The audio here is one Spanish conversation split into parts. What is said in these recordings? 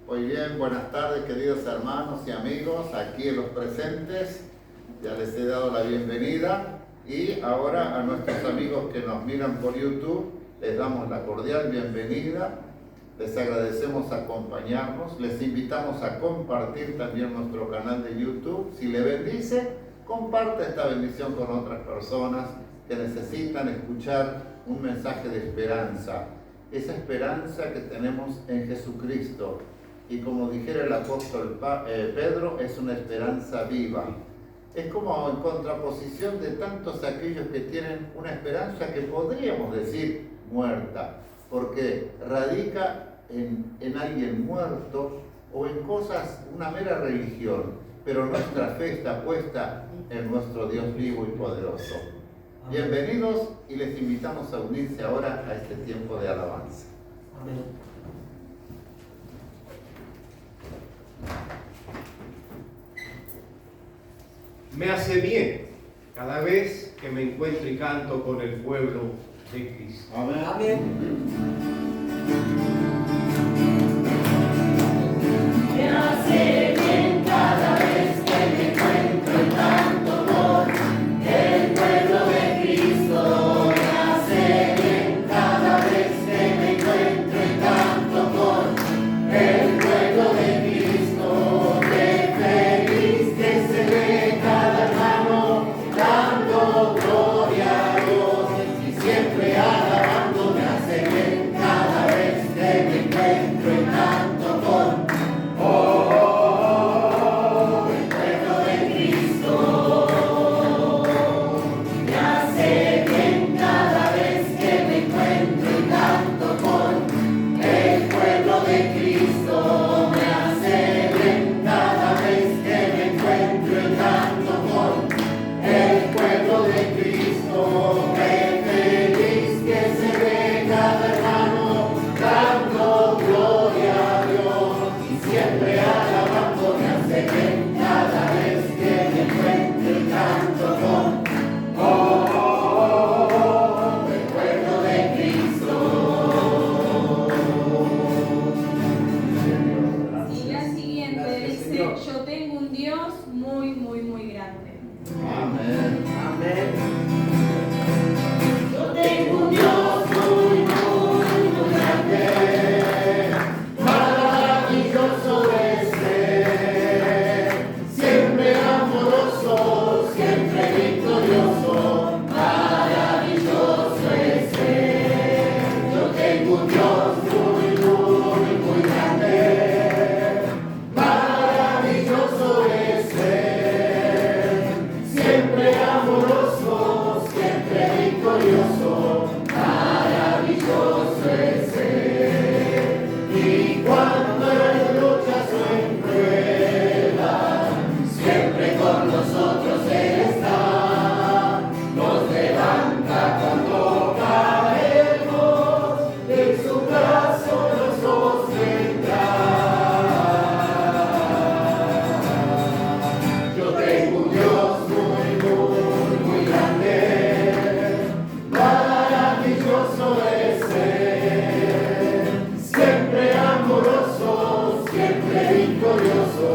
Muy bien, buenas tardes queridos hermanos y amigos, aquí en los presentes. Ya les he dado la bienvenida y ahora a nuestros amigos que nos miran por YouTube les damos la cordial bienvenida. Les agradecemos acompañarnos, les invitamos a compartir también nuestro canal de YouTube. Si le bendice, comparte esta bendición con otras personas que necesitan escuchar un mensaje de esperanza. Esa esperanza que tenemos en Jesucristo. Y como dijera el apóstol Pedro, es una esperanza viva. Es como en contraposición de tantos aquellos que tienen una esperanza que podríamos decir muerta, porque radica en alguien muerto o en cosas, una mera religión, pero nuestra fe está puesta en nuestro Dios vivo y poderoso. Bienvenidos y les invitamos a unirse ahora a este tiempo de alabanza. Amén. Me hace bien cada vez que me encuentro y canto con el pueblo de Cristo. Amén. Amén. Me hace bien cada vez que me encuentro y canto con el pueblo de Cristo. Me hace bien cada vez que me encuentro y canto con el pueblo de Cristo. Qué feliz que se ve cada hermano dando gloria a Dios y siempre alabando. Me hace bien cada vez que me encuentro y canto con el pueblo de Cristo. Me hace bien cada vez que me encuentro y canto con el pueblo de Cristo. Me hace bien cada vez que me encuentro y canto con el pueblo de Cristo. Qué feliz que se ve cada hermano dando gloria a Dios y siempre alabando. Me hace bien cada vez que me encuentro y canto con el pueblo de Cristo. Y la siguiente dice, yo tengo un Dios muy, muy, muy grande. Amén. Amén. Yo tengo un Dios muy, muy, muy grande, maravilloso es Él, siempre amoroso, siempre victorioso, maravilloso es Él. Yo tengo un Dios muy, muy, muy grande, maravilloso es Él, siempre amoroso, siempre victorioso, maravilloso es Él. Y cuando en luchas o en pruebas, siempre con nosotros Él está, nos levanta cuando caemos, en su brazo nos sostendrá. Yo tengo un Dios muy, muy, muy grande, maravilloso es Él, siempre amoroso, siempre victorioso,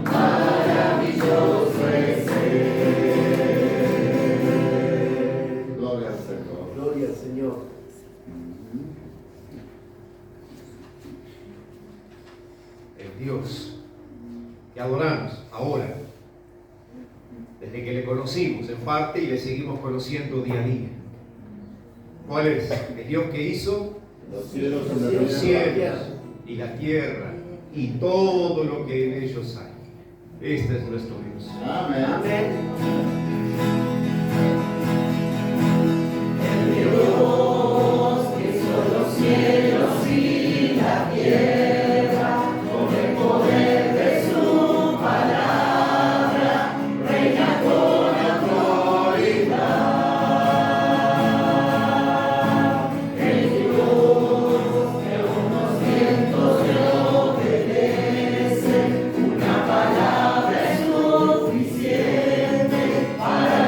maravilloso es Él. Gloria al Señor. Gloria al Señor. El Dios que adoramos ahora, desde que le conocimos en parte y le seguimos conociendo día a día. ¿Cuál es? El Dios que hizo Los cielos y la los tierra. cielos y la tierra y todo lo que en ellos hay. Este es nuestro Dios. Amén. Amén. El Dios que hizo los cielos y la tierra, con el poder de su palabra, reina con autoridad. El Dios que unos vientos le obedecen, una palabra es suficiente para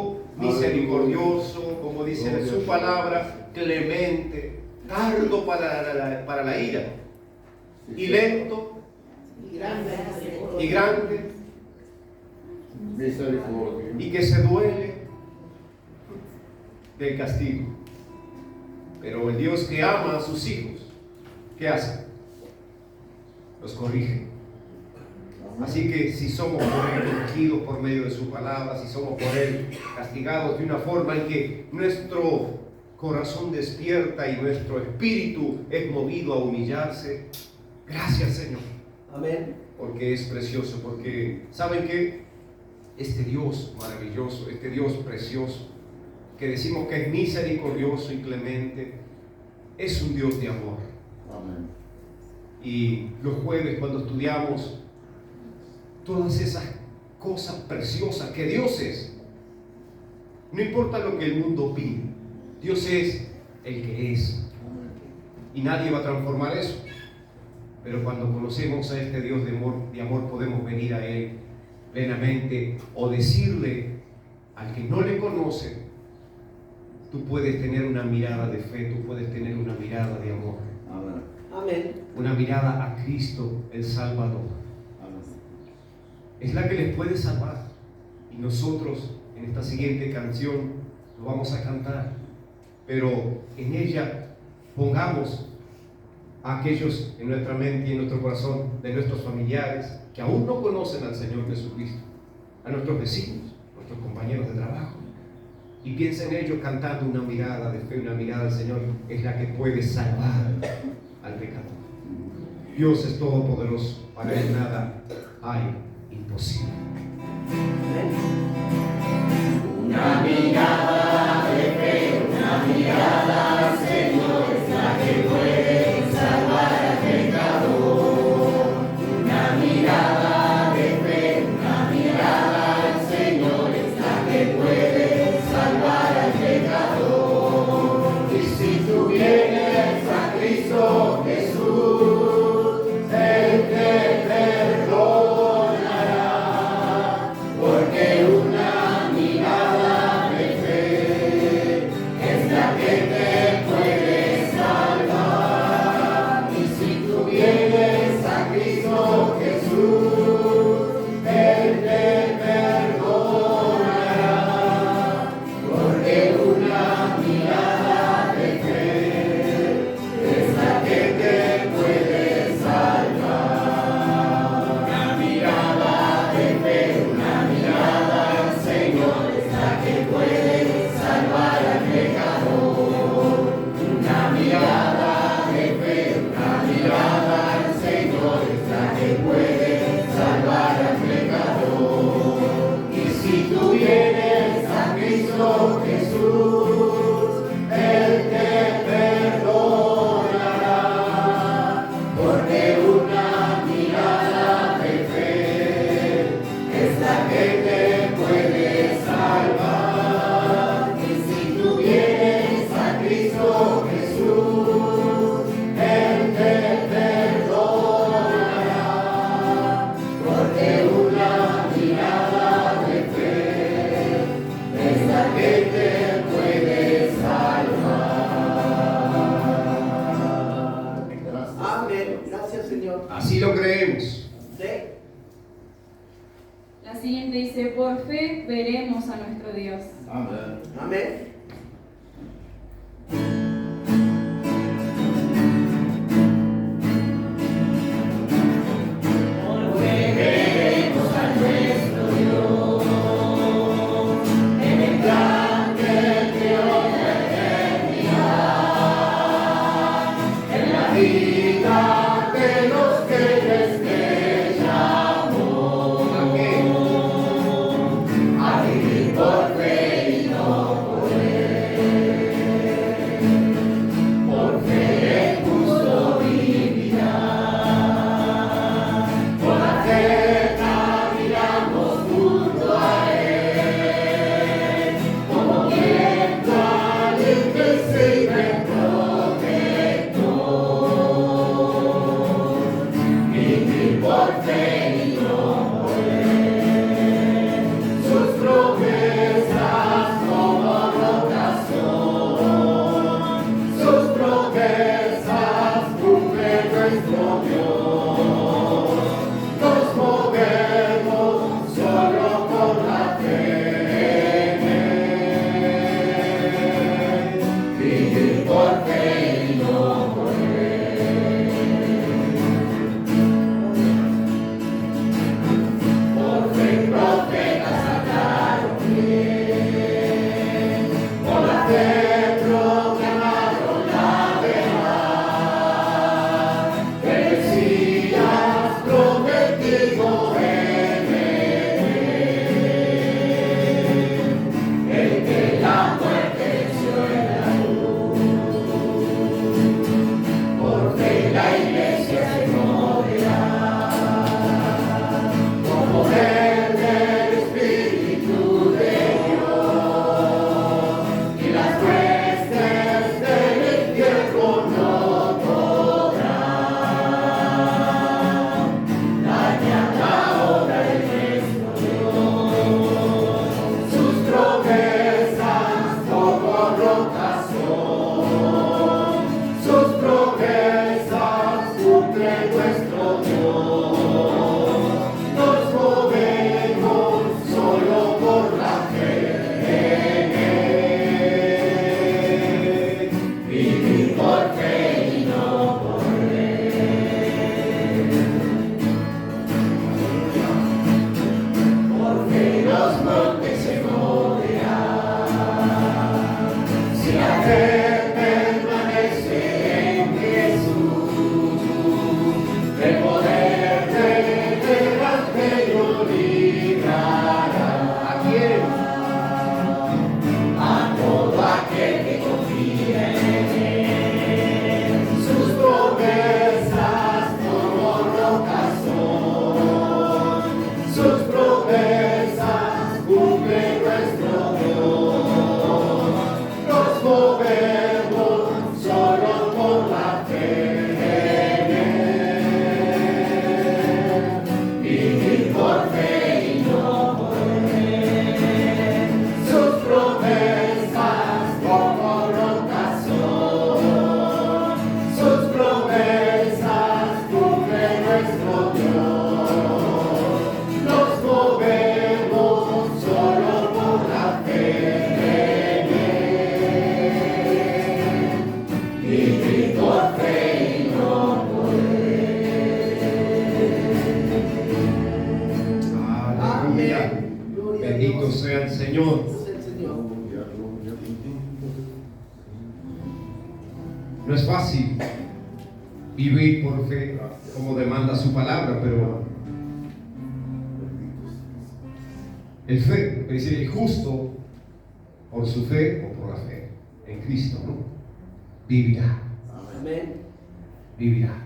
lento, misericordioso, como dice en su palabra, clemente, tardo para la ira, y lento, y grande, Misericordia. y que se duele del castigo. Pero el Dios que ama a sus hijos, ¿qué hace? Los corrige. Así que si somos por Él corregidos por medio de su palabra, si somos por Él castigados de una forma en que nuestro corazón despierta y nuestro espíritu es movido a humillarse, gracias, Señor. Amén. Porque es precioso, porque ¿saben qué? Este Dios maravilloso, este Dios precioso, que decimos que es misericordioso y clemente, es un Dios de amor. Amén. Y los jueves, cuando estudiamos todas esas cosas preciosas que Dios es, no importa lo que el mundo opine, Dios es el que es, y nadie va a transformar eso. Pero cuando conocemos a este Dios de amor podemos venir a Él plenamente o decirle al que no le conoce: tú puedes tener una mirada de fe, tú puedes tener una mirada de amor, Amén. Amén. una mirada a Cristo el Salvador. Amén. Es la que les puede salvar. Y nosotros en esta siguiente canción lo vamos a cantar, pero en ella pongamos a aquellos en nuestra mente y en nuestro corazón de nuestros familiares que aún no conocen al Señor Jesucristo, a nuestros vecinos, nuestros compañeros de trabajo, y piensa en ellos cantando una mirada de fe, una mirada al Señor, es la que puede salvar al pecador. Dios es todopoderoso, para Él nada hay imposible. Una mirada de fe, una mirada, Señor, es la que puede salvar al pecador. Una mirada de fe, una mirada, Señor, es la que puede salvar al pecador. Y si tú vienes a Cristo Jesús, Él te perdonará, porque una mirada de fe es la que te puede salvar. Y si tú vienes a Cristo Jesús, Él te perdonará, porque una mirada de fe es la que te puede salvar. Una mirada de fe, una mirada al Señor es la que puede salvar al pecador. Una mirada de fe, una mirada al Señor es la que puede salvar al pecador. Y si tú vienes a Cristo Jesús, Él te perdonará, porque una mirada de fe es la que te puede salvar. Y si tú vienes a Cristo Jesús, Él te perdonará, porque una mirada de fe es la que te puede salvar. Gracias. Amén. Gracias, Señor. Así lo creemos. Sí. La siguiente dice: por fe veremos a nuestro Dios. Amén. Amén. Veremos a nuestro Dios en el plan que creó la eternidad, en la vida de los que desde llamó a vivir por fe y no por Amén. Gloria a Bendito Dios. sea el Señor. Es el Señor. No es fácil vivir por fe como demanda su palabra, pero el fe, es decir, el justo por su fe o por la fe en Cristo, ¿no? Vivirá, Amén. vivirá.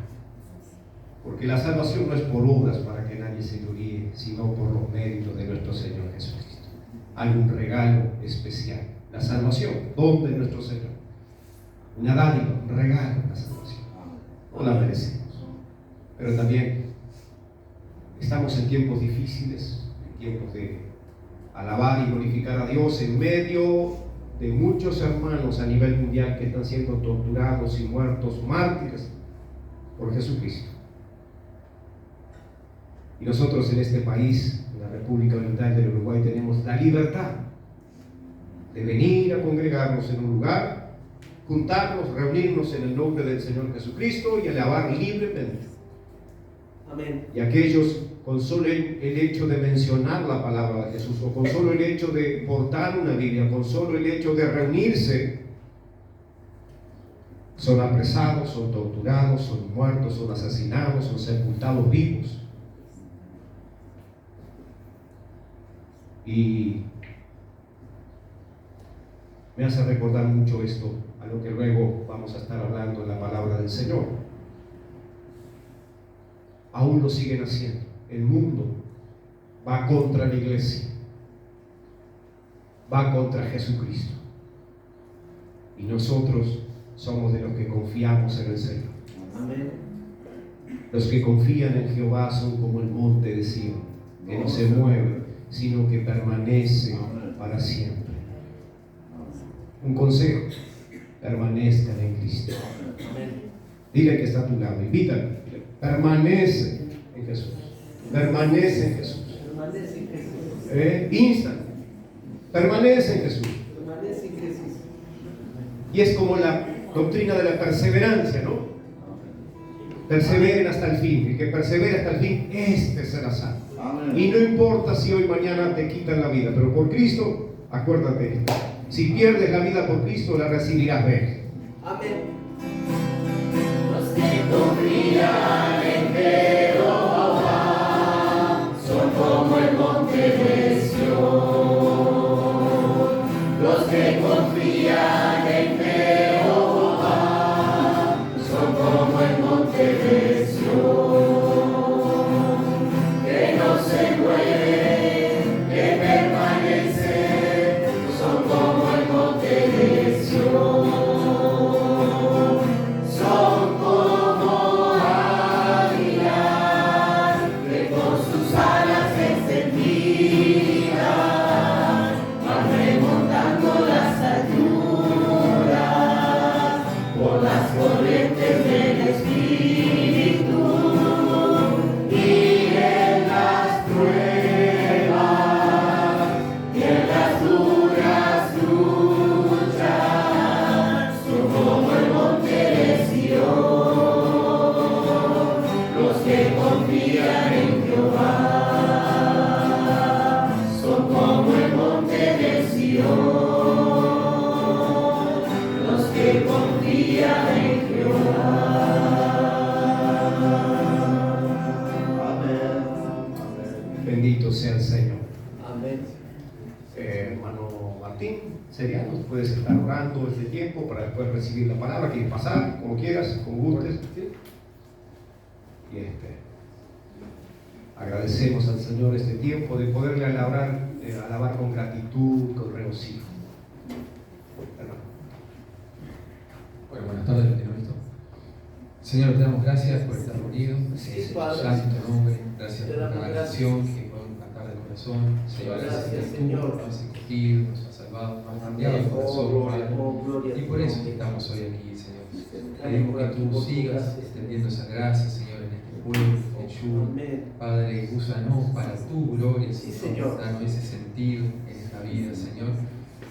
Porque la salvación no es por obras para que nadie se gloríe, sino por los méritos de nuestro Señor Jesucristo. Hay un regalo especial, la salvación, don de nuestro Señor. Una dádiva, un regalo, la salvación. No la merecemos. Pero también estamos en tiempos difíciles, en tiempos de alabar y glorificar a Dios en medio de muchos hermanos a nivel mundial que están siendo torturados y muertos, mártires por Jesucristo. Y nosotros en este país, en la República Oriental del Uruguay, tenemos la libertad de venir a congregarnos en un lugar, juntarnos, reunirnos en el nombre del Señor Jesucristo y alabar libremente. Amén. Y aquellos, con solo el hecho de mencionar la palabra de Jesús, o con solo el hecho de portar una Biblia, con solo el hecho de reunirse, son apresados, son torturados, son muertos, son asesinados, son sepultados vivos. Y me hace recordar mucho esto, a lo que luego vamos a estar hablando en la palabra del Señor. Aún lo siguen haciendo. El mundo va contra la iglesia, va contra Jesucristo. Y nosotros somos de los que confiamos en el Señor. Amén. Los que confían en Jehová son como el monte de Sión, que no se mueve, sino que permanece para siempre. Un consejo: permanezcan en Cristo. Amén. Dile que está a tu lado, invítalo. Permanece en Jesús. Permanece en Jesús. Permanece en Jesús. Insta. Permanece en Jesús. Permanece en Jesús. Y es como la doctrina de la perseverancia, ¿no? Perseveren hasta el fin. El que persevera hasta el fin, este será salvo. Y no importa si hoy mañana te quitan la vida, pero por Cristo, acuérdate esto: si pierdes la vida por Cristo, la recibirás de. Amén. Los que confían en Jehová son como el monte de Sión. Los que confían en Jehová son como el monte de Sión, que no se mueve, que permanece, son como el monte de Sión. Son como águilas que con sus alas extendidas van remontando las alturas por las corrientes del Espíritu, y en las pruebas y en las duras luchas son como el monte de Sión. Los que confían en Jehová son como el monte de Sión. Los que confían en Jehová. Bendito sea el Señor. Amén. Hermano Martín, ¿sería? ¿Nos puedes estar orando este tiempo para después recibir la palabra? ¿Quieres pasar? Como quieras, como gustes. Y agradecemos al Señor este tiempo de poderle alabar con gratitud, con regocijo. Hermano. Bueno, buenas tardes, ¿lo tienen listo? Señor, te damos gracias por estar reunidos. Sí, Padre. Gracias en tu nombre, gracias Te por damos la gracias. canción que podemos cantar de corazón. Señor, Gracias, que tú Señor. nos has escogido, nos has salvado, nos has cambiado el corazón. Gloria. Y por eso que estamos hoy aquí, Señor. Pedimos que tú sigas extendiendo esa gracia, Señor, en este pueblo, en Yur. Amén. Padre, úsanos para tu gloria, Sí, Señor. danos ese sentido en esta vida, Señor.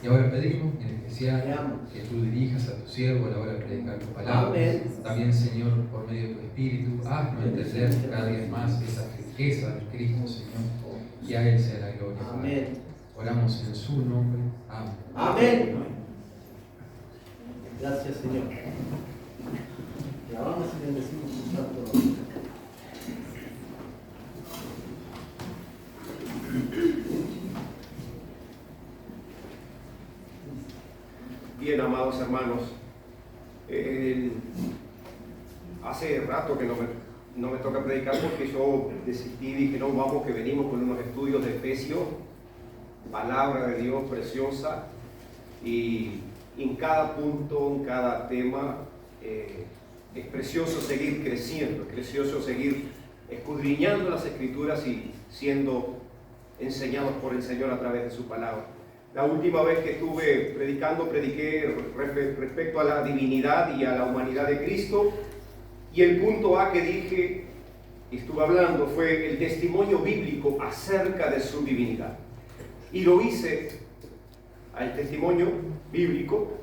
Y ahora pedimos en especial Te amo. que tú dirijas a tu siervo a la hora de predicar tu palabra. Amén. También, Señor, por medio de tu Espíritu, haznos entender cada día más esa riqueza de Cristo, Señor. y a Él sea la gloria. Amén. Oramos en su nombre. Amén. Amén. Gracias, Señor. Le alabamos y bendecimos su santo nombre. Bien, amados hermanos, hace rato que no me toca predicar porque yo desistí y dije, no, vamos, que venimos con unos estudios de Efesios, palabra de Dios preciosa, y en cada punto, en cada tema, es precioso seguir creciendo, es precioso seguir escudriñando las Escrituras y siendo enseñados por el Señor a través de su palabra. La última vez que estuve predicando, prediqué respecto a la divinidad y a la humanidad de Cristo, y el punto A que dije, y estuve hablando, fue el testimonio bíblico acerca de su divinidad. Y lo hice al testimonio bíblico,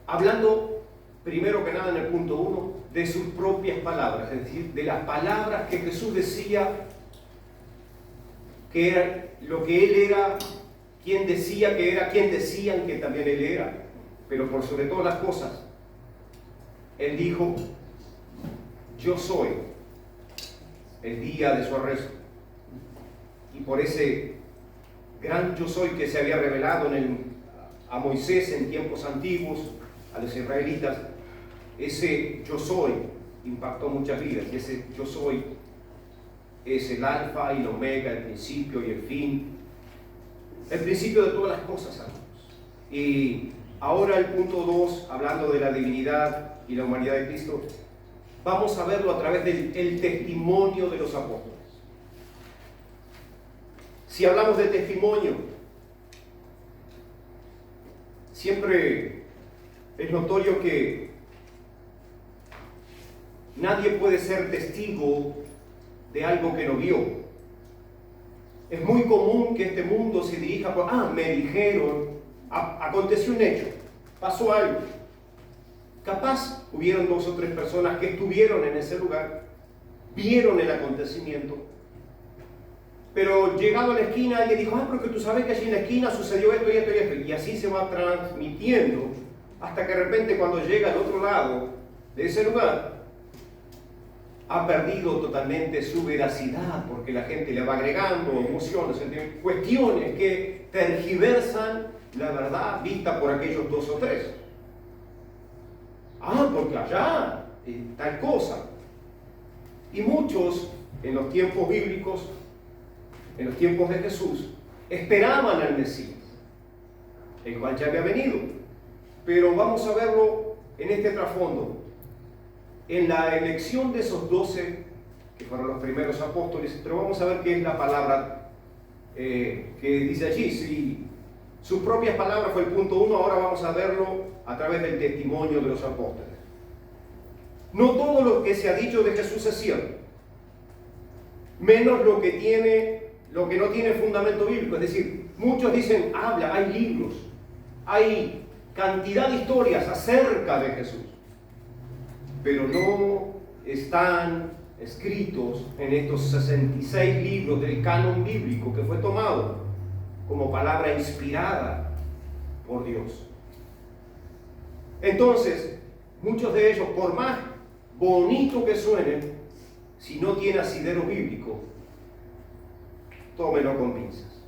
hablando primero que nada en el punto 1 de sus propias palabras, es decir, de las palabras que Jesús decía que era lo que Él era, quien decía que era, quien decían que también Él era, pero por sobre todas las cosas, Él dijo, yo soy, el día de su arresto. Y por ese gran yo soy que se había revelado a Moisés en tiempos antiguos, a los israelitas, ese yo soy impactó muchas vidas, y ese yo soy es el alfa y el omega, el principio y el fin, el principio de todas las cosas, hermanos. Y ahora el punto 2, hablando de la divinidad y la humanidad de Cristo, vamos a verlo a través del testimonio de los apóstoles. Si hablamos de testimonio, siempre es notorio que nadie puede ser testigo de algo que no vio. Es muy común que este mundo se dirija por, me dijeron, aconteció un hecho, pasó algo. Capaz hubieron 2 o 3 personas que estuvieron en ese lugar, vieron el acontecimiento, pero llegado a la esquina alguien dijo, porque tú sabes que allí en la esquina sucedió esto y esto y esto, y así se va transmitiendo hasta que de repente cuando llega al otro lado de ese lugar ha perdido totalmente su veracidad, porque la gente le va agregando emociones, cuestiones que tergiversan la verdad vista por aquellos 2 o 3. Porque allá tal cosa. Y muchos en los tiempos bíblicos, en los tiempos de Jesús, esperaban al Mesías, el cual ya había venido. Pero vamos a verlo en este trasfondo. En la elección de esos 12, que fueron los primeros apóstoles, pero vamos a ver qué es la palabra que dice allí. Si sus propias palabras fue el punto 1, ahora vamos a verlo a través del testimonio de los apóstoles. No todo lo que se ha dicho de Jesús es cierto, menos lo que no tiene fundamento bíblico. Es decir, muchos dicen, hay libros, hay cantidad de historias acerca de Jesús, pero no están escritos en estos 66 libros del canon bíblico que fue tomado como palabra inspirada por Dios. Entonces, muchos de ellos, por más bonito que suenen, si no tiene asidero bíblico, tómelo con pinzas.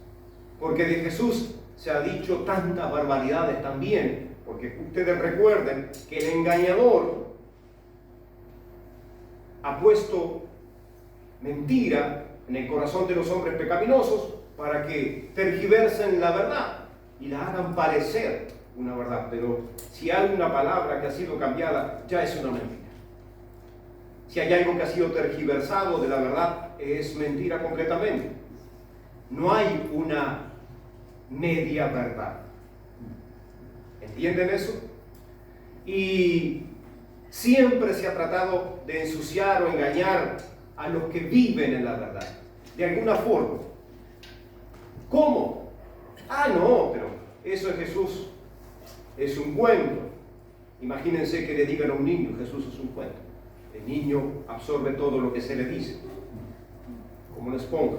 Porque de Jesús se ha dicho tantas barbaridades también, porque ustedes recuerden que el engañador ha puesto mentira en el corazón de los hombres pecaminosos para que tergiversen la verdad y la hagan parecer una verdad. Pero si hay una palabra que ha sido cambiada, ya es una mentira. Si hay algo que ha sido tergiversado de la verdad, es mentira completamente. No hay una media verdad. ¿Entienden eso? Y siempre se ha tratado de ensuciar o engañar a los que viven en la verdad, de alguna forma. ¿Cómo? No, pero eso es Jesús, es un cuento. Imagínense que le digan a un niño, Jesús es un cuento. El niño absorbe todo lo que se le dice. como una esponja.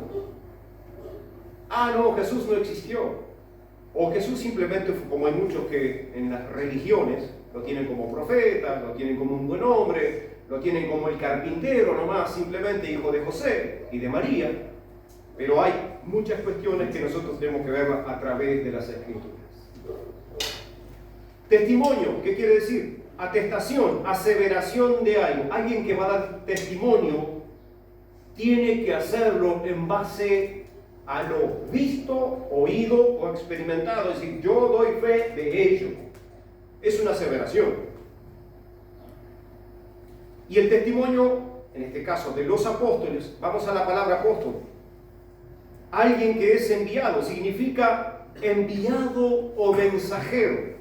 Ah, no, Jesús no existió. O Jesús simplemente, como hay muchos que en las religiones lo tienen como profeta, lo tienen como un buen hombre, lo tienen como el carpintero nomás, simplemente hijo de José y de María. Pero hay muchas cuestiones que nosotros tenemos que ver a través de las Escrituras. Testimonio, ¿qué quiere decir? Atestación, aseveración de algo. Alguien que va a dar testimonio tiene que hacerlo en base a lo visto, oído o experimentado. Es decir, yo doy fe de ello. Es una aseveración. Y el testimonio, en este caso de los apóstoles, vamos a la palabra apóstol. Alguien que es enviado, significa enviado o mensajero.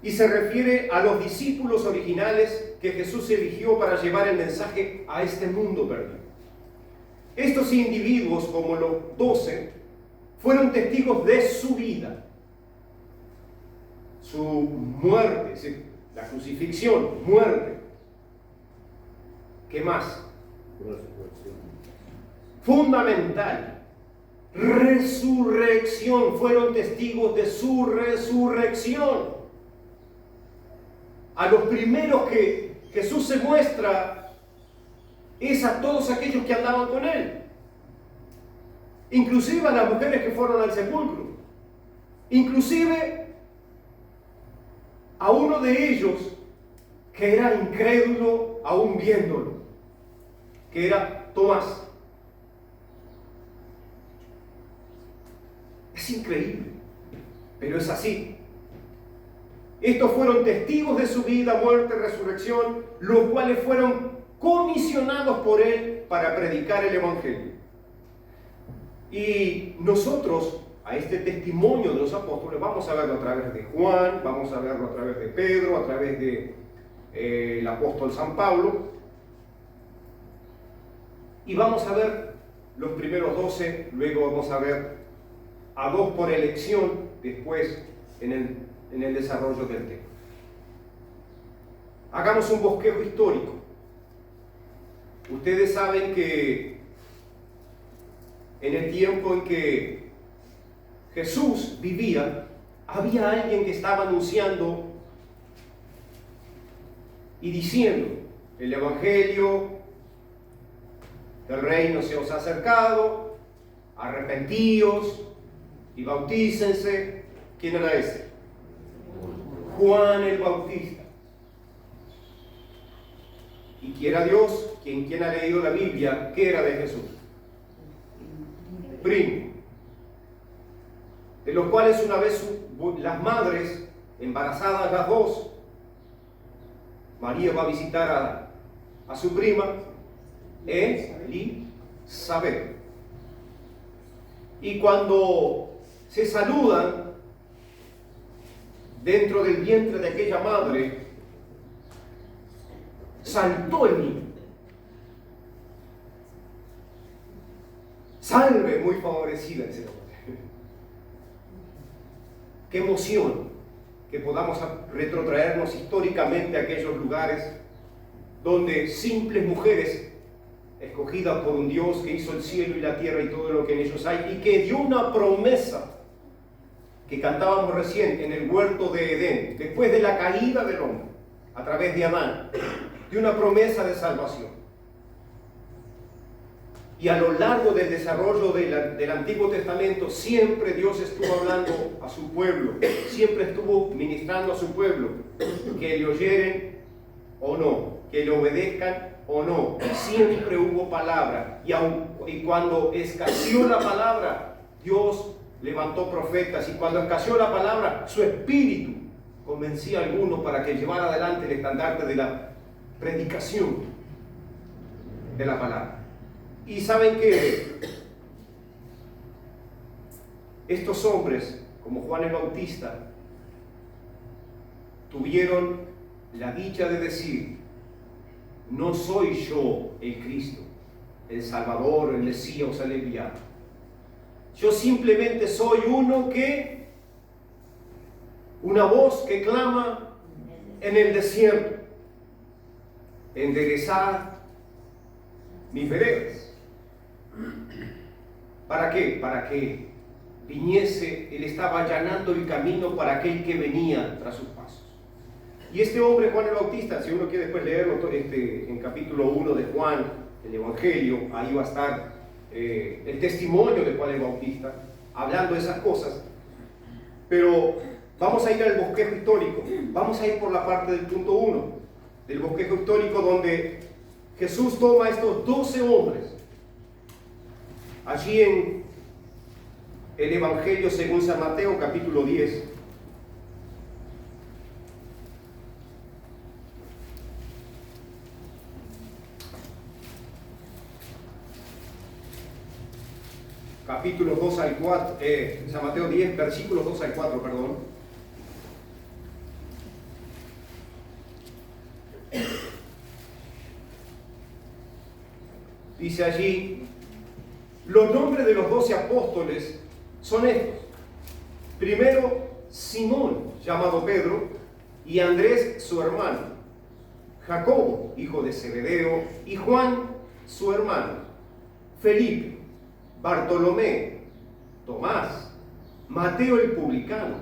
Y se refiere a los discípulos originales que Jesús eligió para llevar el mensaje a este mundo perdido. Estos individuos, como los 12, fueron testigos de su vida, su muerte, es decir, la crucifixión, muerte. ¿Qué más? Fundamental, resurrección. Fueron testigos de su resurrección. A los primeros que Jesús se muestra es a todos aquellos que andaban con Él. Inclusive a las mujeres que fueron al sepulcro. Inclusive a uno de ellos que era incrédulo aún viéndolo, que era Tomás. Es increíble, pero es así. Estos fueron testigos de su vida, muerte, resurrección, los cuales fueron comisionados por Él para predicar el Evangelio. Y nosotros, a este testimonio de los apóstoles, vamos a verlo a través de Juan, vamos a verlo a través de Pedro, a través de el apóstol San Pablo, y vamos a ver los primeros 12, luego vamos a ver a 2 por elección, después en el desarrollo del tema. Hagamos un bosquejo histórico. Ustedes saben que en el tiempo en que Jesús vivía, había alguien que estaba anunciando y diciendo: el Evangelio del reino se os ha acercado, arrepentíos y bautícense. ¿Quién era ese? Juan el Bautista. Y quiera Dios, quien ha leído la Biblia, ¿qué era de Jesús? Primo. De los cuales una vez las madres, embarazadas las dos, María va a visitar a su prima, Elisabet. Y cuando se saludan dentro del vientre de aquella madre, saltó el niño. Salve, muy favorecida, ese hombre. Qué emoción que podamos retrotraernos históricamente a aquellos lugares donde simples mujeres escogidas por un Dios que hizo el cielo y la tierra y todo lo que en ellos hay, y que dio una promesa que cantábamos recién en el huerto de Edén, después de la caída del hombre, a través de Adán, de una promesa de salvación. Y a lo largo del desarrollo del Antiguo Testamento, siempre Dios estuvo hablando a su pueblo, siempre estuvo ministrando a su pueblo, que le oyeren o no, que le obedezcan o no, siempre hubo palabra. Y cuando escaseó la palabra, Dios levantó profetas, y cuando escaseó la palabra, su espíritu convencía a algunos para que llevara adelante el estandarte de la predicación de la palabra. Y saben que estos hombres, como Juan el Bautista, tuvieron la dicha de decir: no soy yo el Cristo, el Salvador, el Mesías, el enviado. Yo simplemente soy una voz que clama en el desierto: enderezad mis veredas. ¿Para qué? Para que viniese, él estaba allanando el camino para aquel que venía tras sus pasos. Y este hombre, Juan el Bautista, si uno quiere después leerlo en capítulo 1 de Juan, el Evangelio, ahí va a estar el testimonio de Juan el Bautista, hablando de esas cosas. Pero vamos a ir al bosquejo histórico, vamos a ir por la parte del punto 1, del bosquejo histórico, donde Jesús toma a estos 12 hombres, allí en el Evangelio según San Mateo, capítulo 10. Capítulos 2 al 4, San Mateo 10, versículos 2 al 4, perdón. Dice allí, los nombres de los 12 apóstoles son estos. Primero, Simón, llamado Pedro, y Andrés, su hermano, Jacobo, hijo de Zebedeo, y Juan, su hermano, Felipe, Bartolomé, Tomás, Mateo el publicano,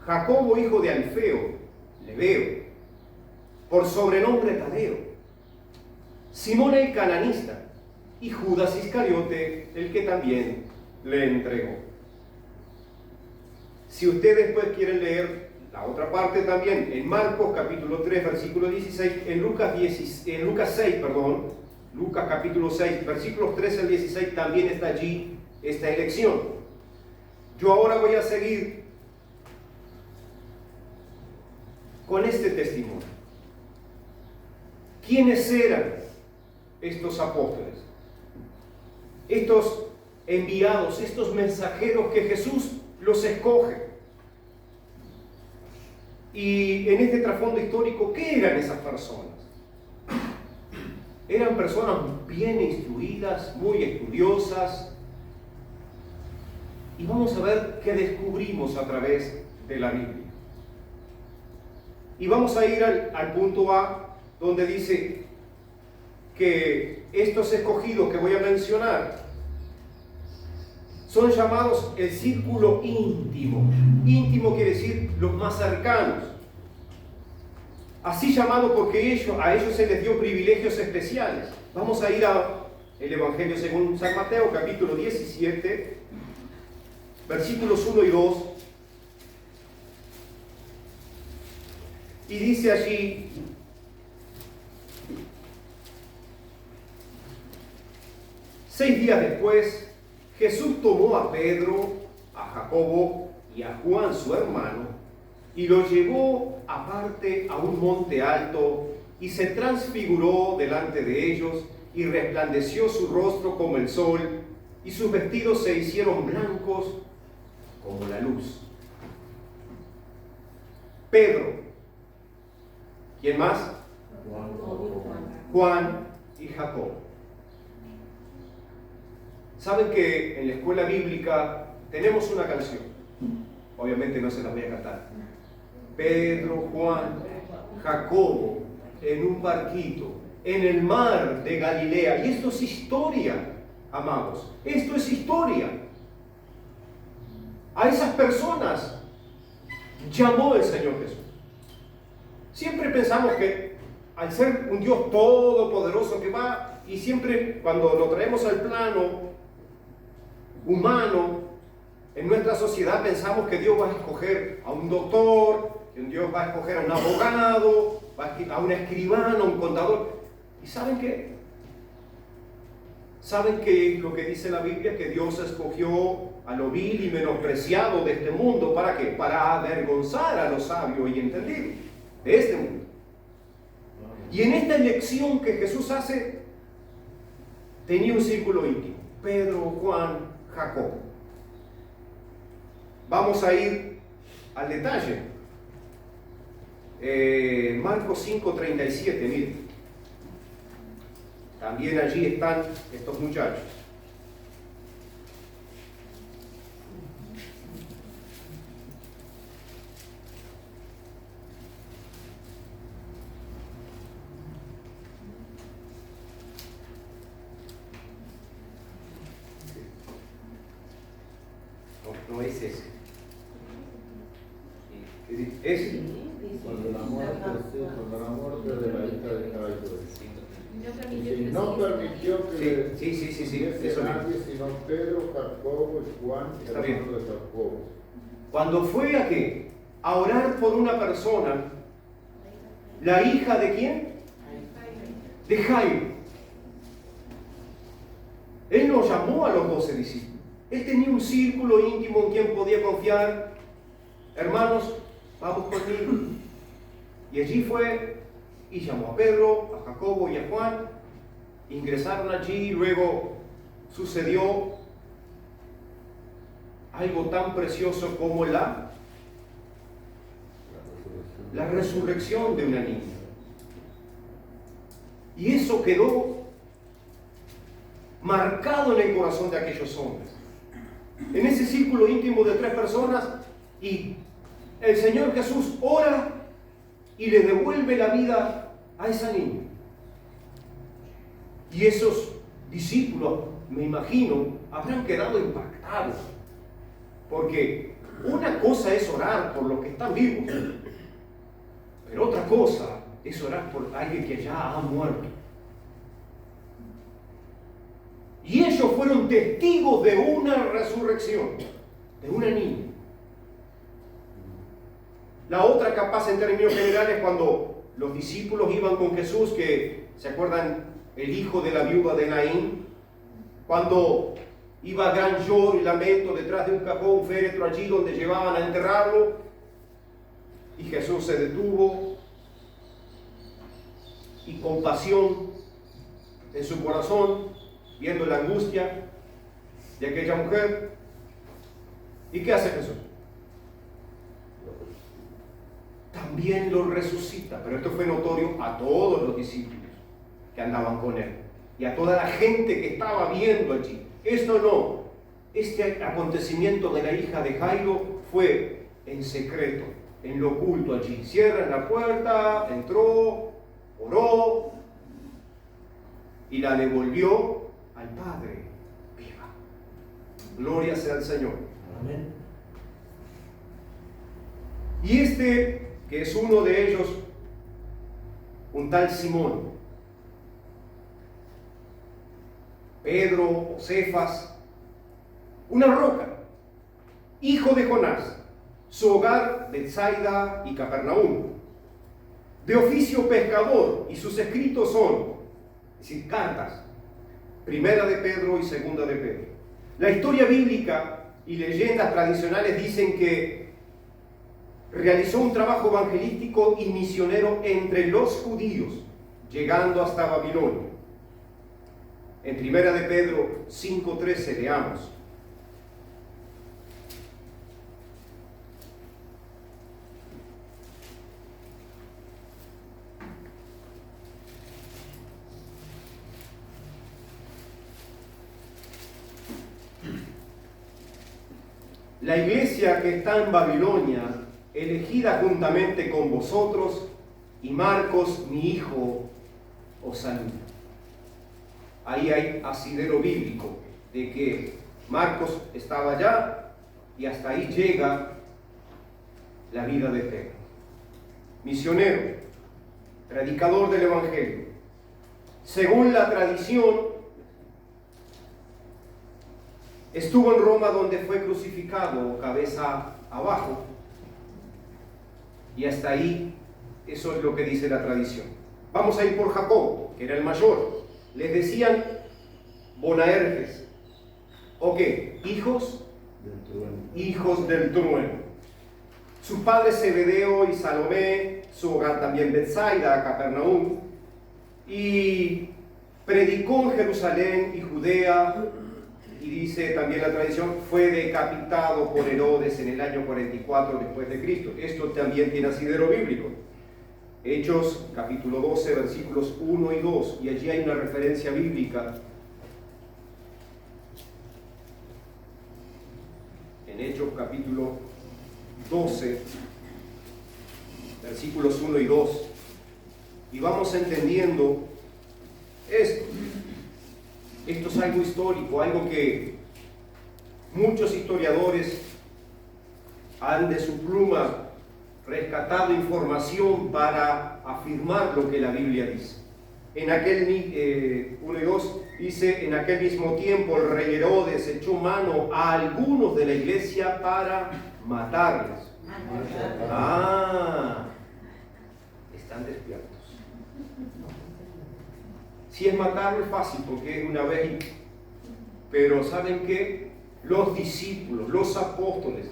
Jacobo hijo de Alfeo, Lebeo, por sobrenombre Tadeo, Simón el cananista y Judas Iscariote, el que también le entregó. Si ustedes después quieren leer la otra parte también, en Marcos capítulo 3, versículo 16, en Lucas 6, Lucas capítulo 6, versículos 13 al 16, también está allí esta elección. Yo ahora voy a seguir con este testimonio. ¿Quiénes eran estos apóstoles? Estos enviados, estos mensajeros que Jesús los escoge. Y en este trasfondo histórico, ¿qué eran esas personas? Eran personas bien instruidas, muy estudiosas. Y vamos a ver qué descubrimos a través de la Biblia. Y vamos a ir al punto A, donde dice que estos escogidos que voy a mencionar son llamados el círculo íntimo. Íntimo quiere decir los más cercanos. Así llamado porque a ellos se les dio privilegios especiales. Vamos a ir al Evangelio según San Mateo, capítulo 17, versículos 1 y 2. Y dice allí: Seis días después, Jesús tomó a Pedro, a Jacobo y a Juan su hermano, y lo llevó aparte a un monte alto, y se transfiguró delante de ellos, y resplandeció su rostro como el sol, y sus vestidos se hicieron blancos como la luz. Pedro, ¿quién más? Juan y Jacobo. Saben que en la escuela bíblica tenemos una canción, obviamente no se la voy a cantar. Pedro, Juan, Jacobo, en un barquito, en el mar de Galilea. Y esto es historia, amados. Esto es historia. A esas personas llamó el Señor Jesús. Siempre pensamos que al ser un Dios todopoderoso que va, y siempre cuando lo traemos al plano humano, en nuestra sociedad pensamos que Dios va a escoger a un doctor, que Dios va a escoger a un abogado, a un escribano, a un contador. ¿Y saben qué? ¿Saben qué es lo que dice la Biblia? Que Dios escogió a lo vil y menospreciado de este mundo. ¿Para qué? Para avergonzar a los sabios y entendidos de este mundo. Y en esta elección que Jesús hace, tenía un círculo íntimo: Pedro, Juan, Jacobo. Vamos a ir al detalle. Marcos 5:37, miren. También allí están estos muchachos. no es ese. Ese. Cuando la muerte de la hija de Jairo. Y no permitió que Sí. hubiese Eso nadie mismo. sino Pedro, Jacobo y Juan, Está bien. hermano de Jacobo. Cuando fue a qué? A orar por una persona, la hija de quién? De Jairo. Él no llamó a los 12 discípulos. Él tenía un círculo íntimo en quien podía confiar. Hermanos, vamos conmigo. Y allí fue y llamó a Pedro, a Jacobo y a Juan. Ingresaron allí, luego sucedió algo tan precioso como la resurrección de una niña. Y eso quedó marcado en el corazón de aquellos hombres. En ese círculo íntimo de 3 personas, y el Señor Jesús ora y le devuelve la vida a esa niña. Y esos discípulos, me imagino, habrán quedado impactados. Porque una cosa es orar por los que están vivos, pero otra cosa es orar por alguien que ya ha muerto. Y ellos fueron testigos de una resurrección, de una niña. La otra capaz en términos generales, cuando los discípulos iban con Jesús, que se acuerdan, el hijo de la viuda de Naín, cuando iba gran lloro y lamento detrás de un cajón, un féretro allí donde llevaban a enterrarlo, y Jesús se detuvo, y compasión en su corazón, viendo la angustia de aquella mujer. ¿Y qué hace Jesús? También lo resucita, pero esto fue notorio a todos los discípulos que andaban con él y a toda la gente que estaba viendo allí. Esto no, este acontecimiento de la hija de Jairo fue en secreto, en lo oculto allí. Cierran la puerta, entró, oró y la devolvió al Padre viva. Gloria sea al Señor. Amén. Y este, que es uno de ellos, un tal Simón, Pedro o Cefas, una roca, hijo de Jonás, su hogar Betsaida y Capernaum, de oficio pescador, y sus escritos son, es decir, cartas, primera de Pedro y segunda de Pedro. La historia bíblica y leyendas tradicionales dicen que realizó un trabajo evangelístico y misionero entre los judíos, llegando hasta Babilonia. En primera de Pedro 5:13 leamos: la iglesia que está en Babilonia, elegida juntamente con vosotros, y Marcos, mi hijo, os saluda. Ahí hay asidero bíblico de que Marcos estaba allá y hasta ahí llega la vida de Pedro. Misionero, predicador del Evangelio. Según la tradición, estuvo en Roma, donde fue crucificado cabeza abajo, y hasta ahí eso es lo que dice la tradición. Vamos a ir por Jacobo, que era el mayor. Les decían Boanerges, ¿o qué? Hijos del trueno. Sus padres Zebedeo y Salomé, su hogar también Betsaida, Capernaum, y predicó en Jerusalén y Judea, y dice también la tradición, fue decapitado por Herodes en el año 44 después de Cristo. Esto también tiene asidero bíblico. Hechos capítulo 12, versículos 1 y 2, y allí hay una referencia bíblica. En Hechos capítulo 12, versículos 1 y 2, y vamos entendiendo esto. Esto es algo histórico, algo que muchos historiadores han de su pluma rescatado información para afirmar lo que la Biblia dice. En aquel 1 y 2 dice: en aquel mismo tiempo el rey Herodes echó mano a algunos de la iglesia para matarles. Están despiertos. Si es matarlo es fácil porque es una vez, pero ¿saben qué? Los discípulos, los apóstoles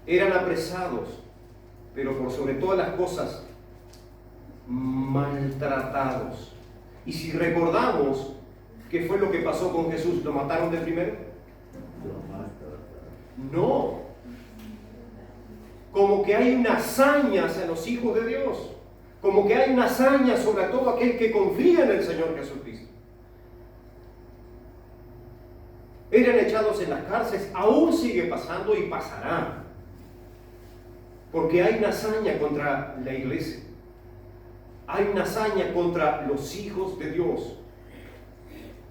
eran apresados, pero por sobre todas las cosas maltratados. Y si recordamos qué fue lo que pasó con Jesús, ¿lo mataron de primero? No. Como que hay una hazaña hacia los hijos de Dios, como que hay una hazaña sobre todo aquel que confía en el Señor Jesucristo. Eran echados en las cárceles, aún sigue pasando y pasará, porque hay una hazaña contra la iglesia, hay una hazaña contra los hijos de Dios.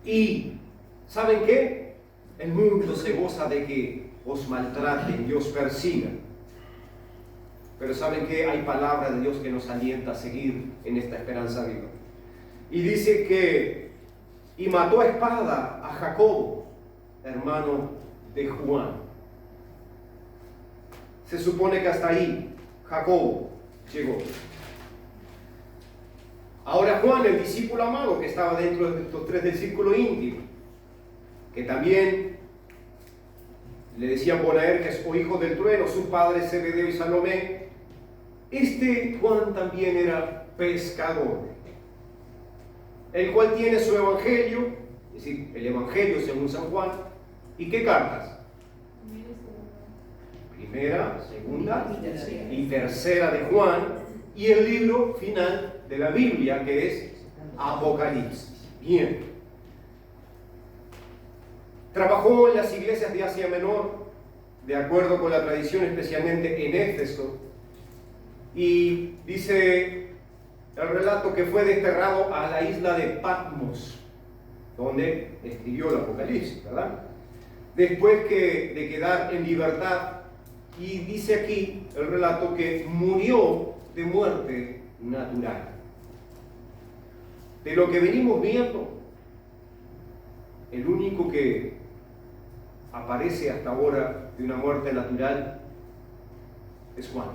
Y ¿saben qué? El mundo se goza de que os maltraten y os persigan, pero ¿saben qué? Hay palabra de Dios que nos alienta a seguir en esta esperanza viva. Y dice que y mató a espada a Jacobo, hermano de Juan. Se supone que hasta ahí Jacobo llegó. Ahora Juan, el discípulo amado que estaba dentro de estos tres del círculo íntimo, que también le decían Boanerges o hijo del trueno, su padre Zebedeo y Salomé. Este Juan también era pescador, el cual tiene su evangelio, es decir, el evangelio según San Juan. ¿Y qué cartas? Primera, segunda y tercera de Juan, y el libro final de la Biblia, que es Apocalipsis. Bien. Trabajó en las iglesias de Asia Menor, de acuerdo con la tradición, especialmente en Éfeso, y dice el relato que fue desterrado a la isla de Patmos, donde escribió el Apocalipsis, ¿verdad? Después de quedar en libertad, y dice aquí el relato que murió de muerte natural. De lo que venimos viendo, el único que aparece hasta ahora de una muerte natural es Juan.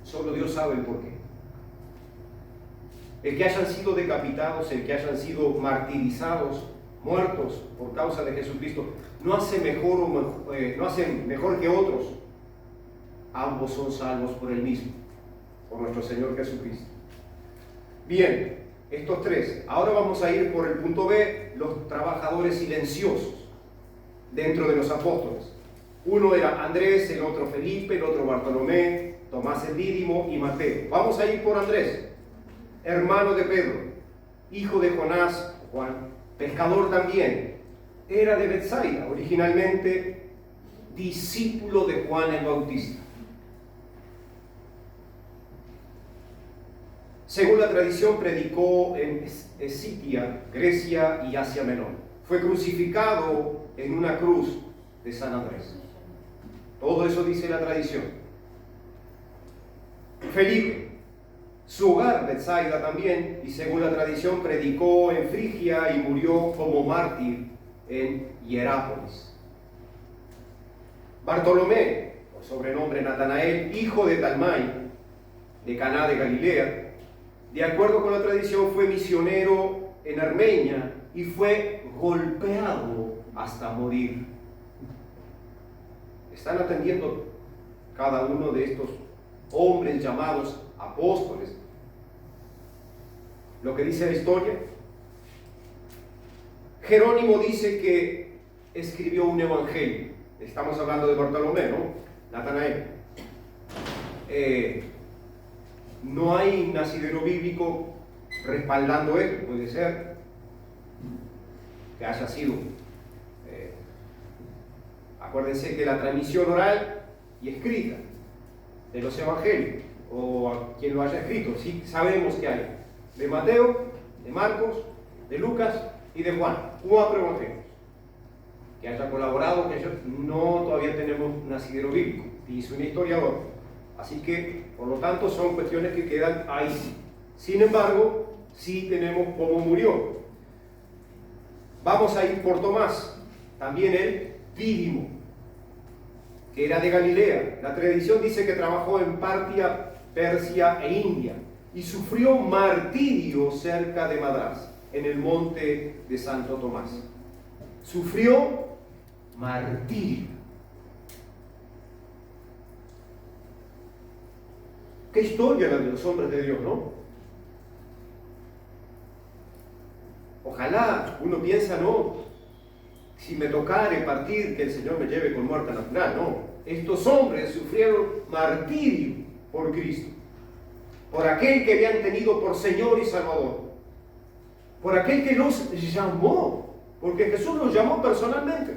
Solo Dios sabe el porqué. El que hayan sido decapitados, el que hayan sido martirizados, muertos por causa de Jesucristo, no hacen mejor que otros. Ambos son salvos por el mismo, por nuestro Señor Jesucristo. Bien, estos tres. Ahora vamos a ir por el punto B, los trabajadores silenciosos dentro de los apóstoles. Uno era Andrés, el otro Felipe, el otro Bartolomé, Tomás el Dídimo y Mateo. Vamos a ir por Andrés, hermano de Pedro, hijo de Jonás, Juan, pescador también. Era de Betsaida, originalmente discípulo de Juan el Bautista. Según la tradición, predicó en Escitia, Grecia y Asia Menor. Fue crucificado en una cruz de San Andrés. Todo eso dice la tradición. Felipe, su hogar, Betsaida también, y según la tradición, predicó en Frigia y murió como mártir en Hierápolis. Bartolomé, por sobrenombre Natanael, hijo de Talmai, de Caná de Galilea, de acuerdo con la tradición, fue misionero en Armenia y fue golpeado hasta morir. ¿Están atendiendo cada uno de estos hombres llamados apóstoles lo que dice la historia? Jerónimo dice que escribió un evangelio. Estamos hablando de Bartolomé, ¿no? Natanael. No hay un asidero bíblico respaldando esto. Puede ser que haya sido. Acuérdense que la transmisión oral y escrita de los evangelios, o a quien lo haya escrito, sí sabemos que hay de Mateo, de Marcos, de Lucas y de Juan, 4 evangelios. que haya colaborado, no, todavía tenemos un asidero bíblico, dice un historiador. Así que, por lo tanto, son cuestiones que quedan ahí. Sin embargo, sí tenemos cómo murió. Vamos a ir por Tomás, también el Dídimo, que era de Galilea. La tradición dice que trabajó en Partia, Persia e India y sufrió martirio cerca de Madrás, en el monte de Santo Tomás. Sufrió martirio. Qué historia la de los hombres de Dios, ¿no? Ojalá uno piensa, no, si me tocare partir, que el Señor me lleve con muerte natural, no. Estos hombres sufrieron martirio por Cristo, por aquel que habían tenido por Señor y Salvador, por aquel que los llamó, porque Jesús los llamó personalmente.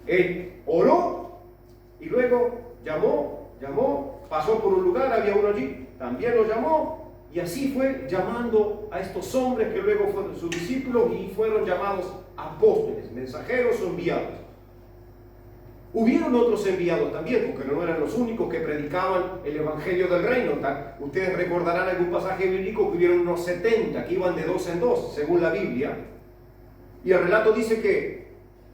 Él oró y luego llamó, pasó por un lugar, había uno allí, también lo llamó, y así fue llamando a estos hombres que luego fueron sus discípulos y fueron llamados apóstoles, mensajeros o enviados. Hubieron otros enviados también, porque no eran los únicos que predicaban el Evangelio del Reino. Ustedes recordarán algún pasaje bíblico que hubieron unos 70 que iban de 2 en 2, según la Biblia. Y el relato dice que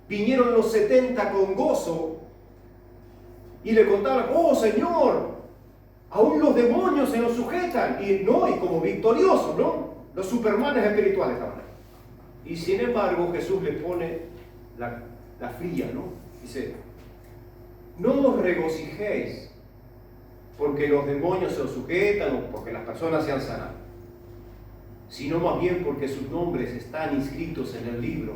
vinieron los 70 con gozo y le contaban, oh Señor, aún los demonios se nos sujetan, y como victoriosos, ¿no? Los supermanes espirituales estaban ahí. Y sin embargo Jesús les pone la fría, ¿no? Dice, no os regocijéis porque los demonios se os sujetan o porque las personas se han sanado, sino más bien porque sus nombres están inscritos en el libro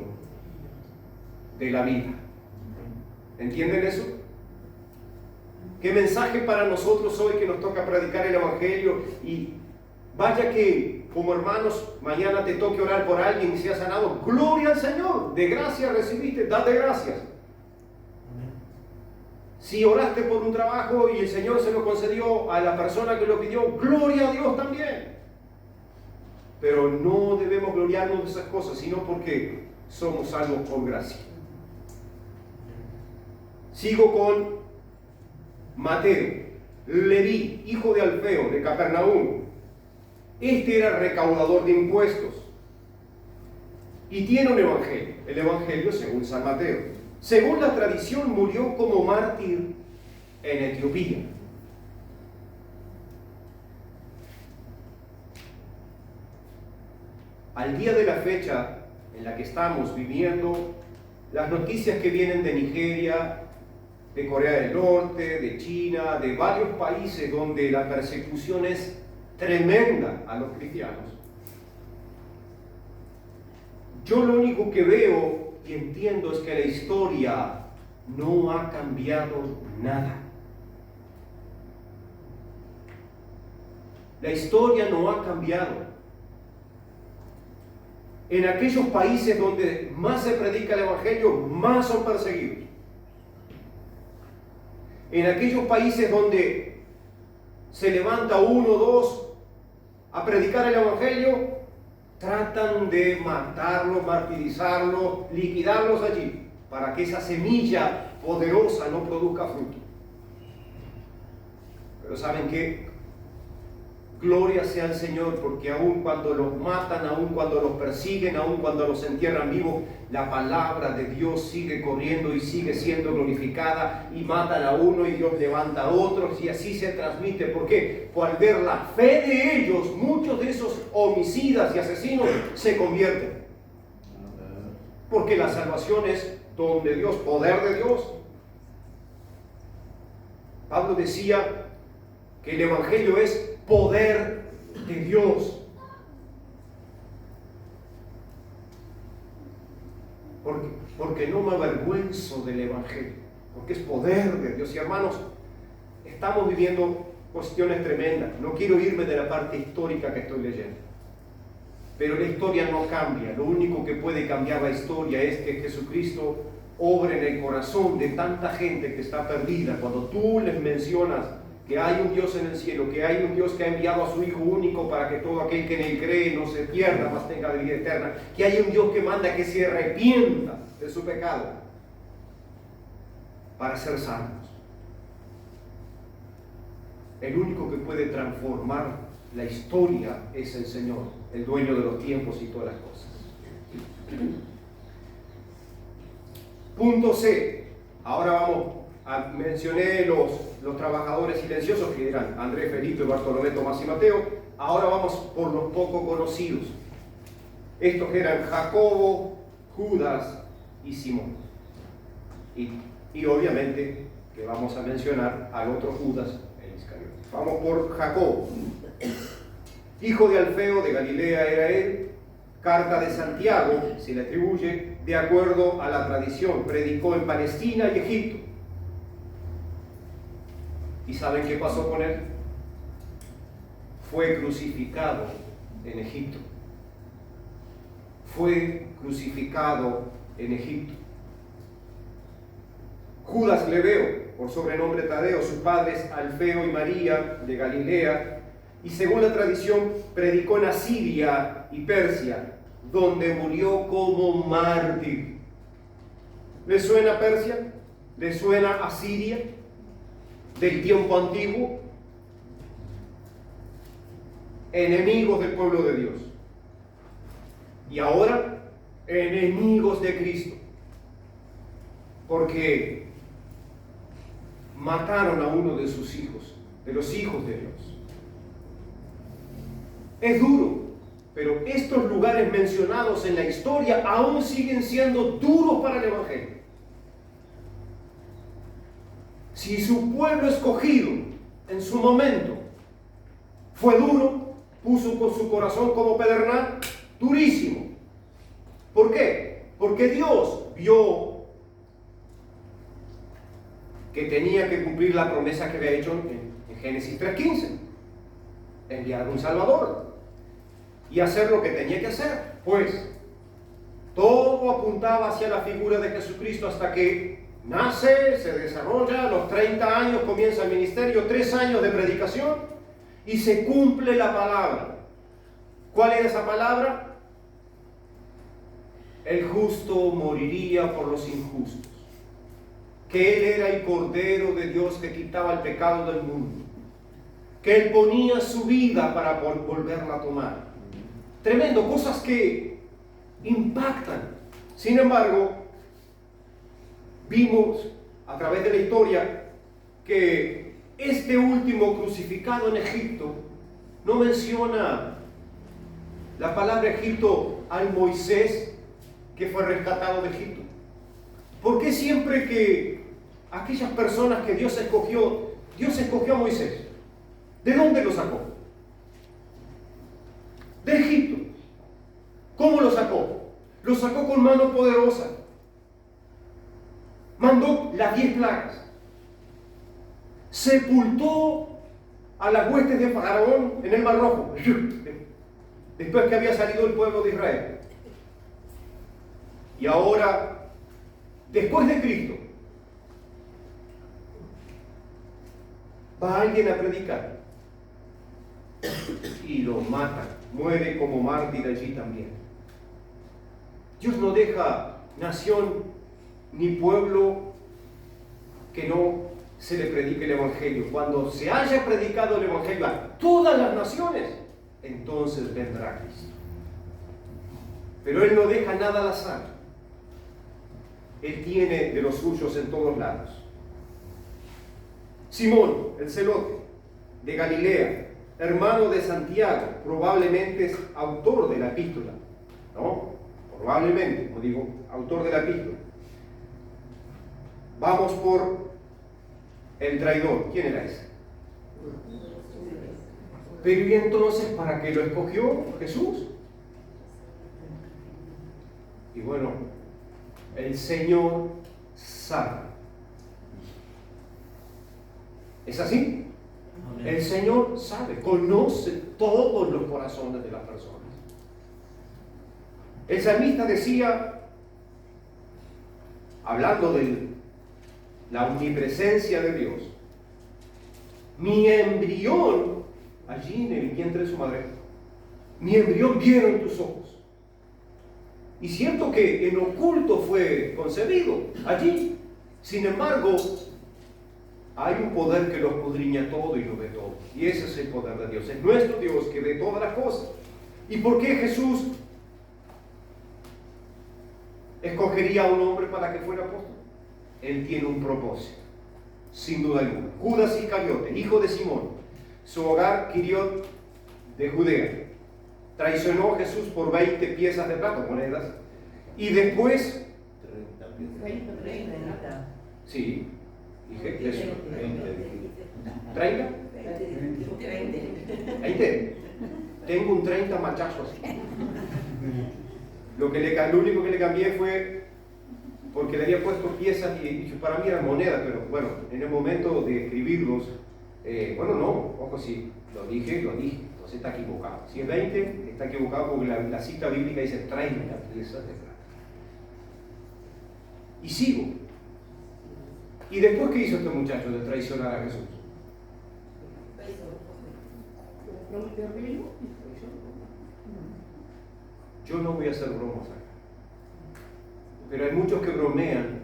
de la vida. ¿Entienden eso? ¿Qué mensaje para nosotros hoy que nos toca predicar el Evangelio? Y vaya que como hermanos mañana te toque orar por alguien y sea sanado, gloria al Señor, de gracia recibiste, date gracias. Si oraste por un trabajo y el Señor se lo concedió a la persona que lo pidió, gloria a Dios también. Pero no debemos gloriarnos de esas cosas, sino porque somos salvos por gracia. Sigo con Mateo, Leví, hijo de Alfeo, de Capernaum. Este era recaudador de impuestos y tiene un evangelio, el evangelio según San Mateo. Según la tradición, murió como mártir en Etiopía. Al día de la fecha en la que estamos viviendo, las noticias que vienen de Nigeria, de Corea del Norte, de China, de varios países donde la persecución es tremenda a los cristianos. Yo lo único que veo y entiendo es que la historia no ha cambiado nada. La historia no ha cambiado. En aquellos países donde más se predica el Evangelio, más son perseguidos. En aquellos países donde se levanta uno o dos a predicar el Evangelio, tratan de matarlos, martirizarlos, liquidarlos allí, para que esa semilla poderosa no produzca fruto. Pero ¿saben qué? Gloria sea al Señor, porque aun cuando los matan, aun cuando los persiguen, aun cuando los entierran vivos, la palabra de Dios sigue corriendo y sigue siendo glorificada, y matan a uno y Dios levanta a otros, y así se transmite. ¿Por qué? Pues al ver la fe de ellos, muchos de esos homicidas y asesinos se convierten. Porque la salvación es don de Dios, poder de Dios. Pablo decía que el Evangelio es poder de Dios. Porque no me avergüenzo del Evangelio, porque es poder de Dios. Y hermanos, estamos viviendo cuestiones tremendas. No quiero irme de la parte histórica que estoy leyendo, pero la historia no cambia. Lo único que puede cambiar la historia es que Jesucristo obre en el corazón de tanta gente que está perdida. Cuando tú les mencionas que hay un Dios en el cielo, que hay un Dios que ha enviado a su Hijo único para que todo aquel que en él cree no se pierda, mas tenga vida eterna, que hay un Dios que manda que se arrepienta de su pecado para ser salvos. El único que puede transformar la historia es el Señor, el dueño de los tiempos y todas las cosas. Punto C. Ahora vamos a mencioné los trabajadores silenciosos que eran Andrés, Felipe, Bartolomé, Tomás y Mateo. Ahora vamos por los poco conocidos. Estos eran Jacobo, Judas y Simón. Y obviamente que vamos a mencionar al otro Judas, el Iscariote. Vamos por Jacobo. Hijo de Alfeo de Galilea era él. Carta de Santiago se le atribuye de acuerdo a la tradición. Predicó en Palestina y Egipto. ¿Y saben qué pasó con él? Fue crucificado en Egipto. Fue crucificado en Egipto. Judas Lebeo, por sobrenombre Tadeo, sus padres Alfeo y María de Galilea, y según la tradición predicó en Asiria y Persia, donde murió como mártir. ¿Le suena Persia? ¿Le suena Asiria? Del tiempo antiguo, enemigos del pueblo de Dios, y ahora enemigos de Cristo, porque mataron a uno de sus hijos, de los hijos de Dios. Es duro, pero estos lugares mencionados en la historia aún siguen siendo duros para el Evangelio. Si su pueblo escogido en su momento fue duro, puso con su corazón como pedernal, durísimo. ¿Por qué? Porque Dios vio que tenía que cumplir la promesa que había hecho en Génesis 3:15, enviar un Salvador y hacer lo que tenía que hacer. Pues todo apuntaba hacia la figura de Jesucristo hasta que nace, se desarrolla, a los 30 años comienza el ministerio, 3 años de predicación y se cumple la palabra. ¿Cuál era esa palabra? El justo moriría por los injustos, que Él era el Cordero de Dios que quitaba el pecado del mundo, que Él ponía su vida para volverla a tomar. Tremendo, cosas que impactan. Sin embargo, vimos a través de la historia que este último crucificado en Egipto no menciona la palabra Egipto al Moisés que fue rescatado de Egipto. ¿Por qué siempre que aquellas personas que Dios escogió a Moisés? ¿De dónde lo sacó? De Egipto. ¿Cómo lo sacó? Lo sacó con mano poderosa. Mandó las 10 plagas. Sepultó a las huestes de Faraón en el Mar Rojo, después que había salido el pueblo de Israel. Y ahora, después de Cristo, va alguien a predicar y lo matan, muere como mártir allí también. Dios no deja nación ni pueblo que no se le predique el Evangelio. Cuando se haya predicado el Evangelio a todas las naciones, entonces vendrá Cristo. Pero Él no deja nada al azar. Él tiene de los suyos en todos lados. Simón, el celote, de Galilea, hermano de Santiago, probablemente es autor de la epístola, ¿no? Probablemente, como digo, autor de la epístola. Vamos por el traidor. ¿Quién era ese? Pero ¿y entonces para qué lo escogió Jesús? Y bueno, el Señor sabe. ¿Es así? El Señor sabe, conoce todos los corazones de las personas. El salmista decía, hablando de la omnipresencia de Dios, mi embrión allí en el vientre de su madre, mi embrión vieron tus ojos. Y siento que en oculto fue concebido allí. Sin embargo, hay un poder que lo escudriña todo y lo ve todo. Y ese es el poder de Dios. Es nuestro Dios que ve todas las cosas. ¿Y por qué Jesús escogería a un hombre para que fuera apóstol? Él tiene un propósito, sin duda alguna. Judas Iscariote, hijo de Simón, su hogar Quiriot de Judea, traicionó a Jesús por 20 piezas de plata, monedas, y después 30. sí, dije eso, 30, 20. Tengo un 30 machazos así. Lo único que le cambié fue porque le había puesto piezas y para mí eran monedas, pero bueno, en el momento de escribirlos, ojo, sí, lo dije, entonces está equivocado. Si es 20, está equivocado porque la cita bíblica dice 30 piezas de plata. Y sigo. ¿Y después qué hizo este muchacho de traicionar a Jesús? Yo no voy a hacer bromas acá. Pero hay muchos que bromean.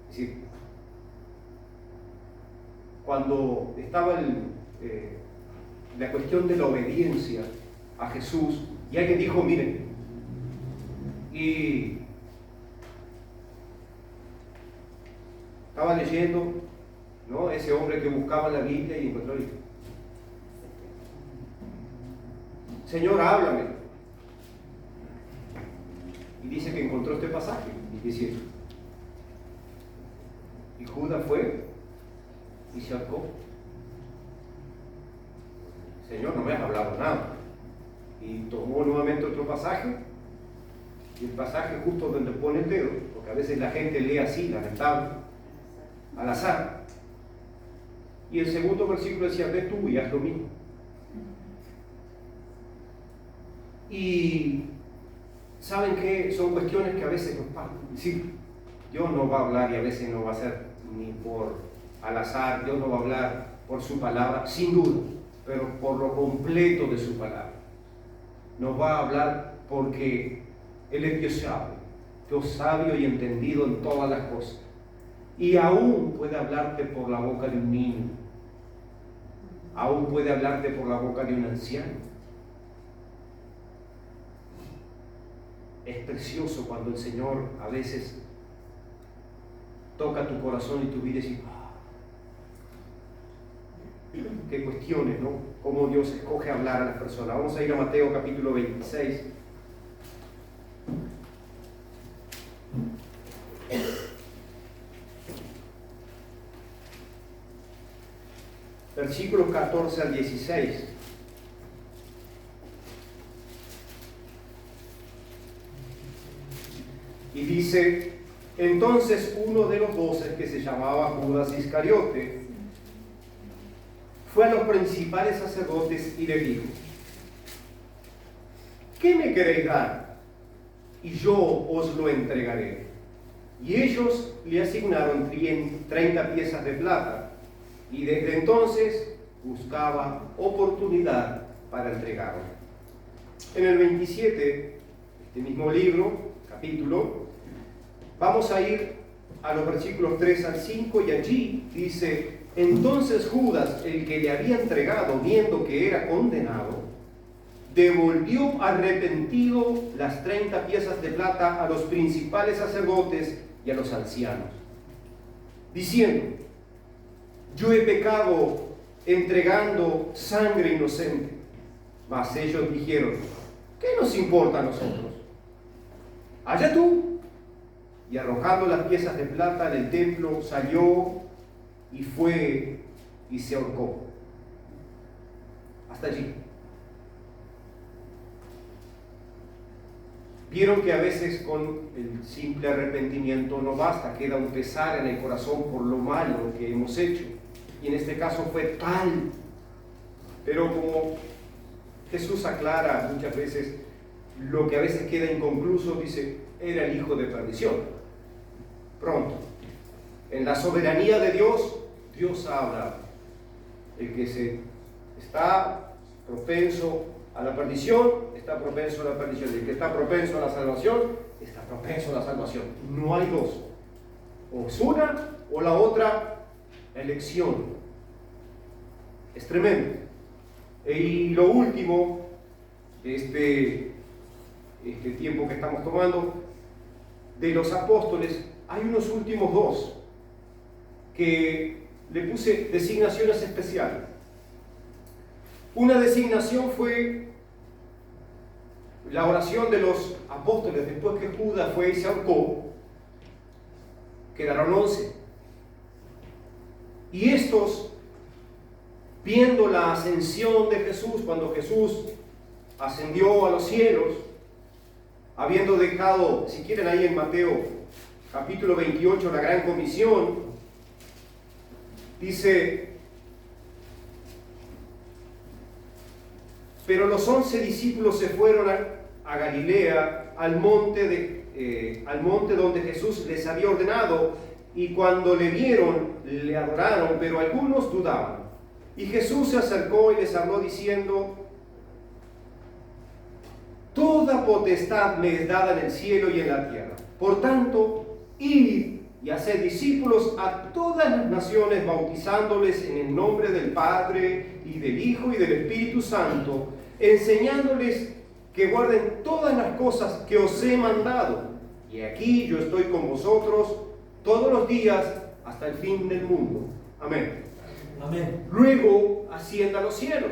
Es decir, cuando estaba la cuestión de la obediencia a Jesús, y alguien dijo, miren, y estaba leyendo, ¿no? Ese hombre que buscaba la Biblia y encontró el Señor, háblame. Y dice que encontró este pasaje, y dice, y Judas fue y se ahorcó. Señor, no me has hablado nada. Y tomó nuevamente otro pasaje, y el pasaje justo donde pone el dedo, porque a veces la gente lee así, lamentable, al azar. Y el segundo versículo decía, ve tú y haz lo mismo. Y ¿saben qué? Son cuestiones que a veces nos pasan. Sí, Dios no va a hablar y a veces no va a ser ni por al azar, Dios no va a hablar por su palabra, sin duda, pero por lo completo de su palabra. Nos va a hablar porque Él es Dios sabio y entendido en todas las cosas. Y aún puede hablarte por la boca de un niño, aún puede hablarte por la boca de un anciano. Es precioso cuando el Señor a veces toca tu corazón y tu vida y dices, qué cuestiones, ¿no? Cómo Dios escoge hablar a las personas. Vamos a ir a Mateo capítulo 26. Versículos 14 al 16. Y dice, entonces uno de los 12, que se llamaba Judas Iscariote, fue a los principales sacerdotes y le dijo, ¿qué me queréis dar? Y yo os lo entregaré. Y ellos le asignaron 30 piezas de plata, y desde entonces buscaba oportunidad para entregarlo. En el 27, este mismo libro, capítulo, vamos a ir a los versículos 3 al 5 y allí dice, entonces Judas, el que le había entregado, viendo que era condenado, devolvió arrepentido las 30 piezas de plata a los principales sacerdotes y a los ancianos, diciendo, yo he pecado entregando sangre inocente. Mas ellos dijeron, ¿qué nos importa a nosotros? Allá tú. Y arrojando las piezas de plata en el templo, salió y fue y se ahorcó. Hasta allí. Vieron que a veces con el simple arrepentimiento no basta, queda un pesar en el corazón por lo malo que hemos hecho. Y en este caso fue tal. Pero como Jesús aclara muchas veces, lo que a veces queda inconcluso, dice, era el hijo de perdición. Pronto, en la soberanía de Dios, Dios ha hablado. El que está propenso a la perdición, está propenso a la perdición. El que está propenso a la salvación, está propenso a la salvación. No hay dos. O es una o la otra elección. Es tremendo. Y lo último, este tiempo que estamos tomando, de los apóstoles, hay unos últimos dos que le puse designaciones especiales. Una designación fue la oración de los apóstoles después que Judas fue y se ahorcó. Quedaron 11. Y estos, viendo la ascensión de Jesús, cuando Jesús ascendió a los cielos, habiendo dejado, si quieren ahí en Mateo capítulo 28, la gran comisión, dice: pero los 11 discípulos se fueron a Galilea, al monte donde Jesús les había ordenado, y cuando le vieron, le adoraron, pero algunos dudaban. Y Jesús se acercó y les habló diciendo: toda potestad me es dada en el cielo y en la tierra. Por tanto, id y haced discípulos a todas las naciones, bautizándoles en el nombre del Padre y del Hijo y del Espíritu Santo, enseñándoles que guarden todas las cosas que os he mandado. Y aquí yo estoy con vosotros todos los días hasta el fin del mundo. Amén. Amén. Luego asciende a los cielos.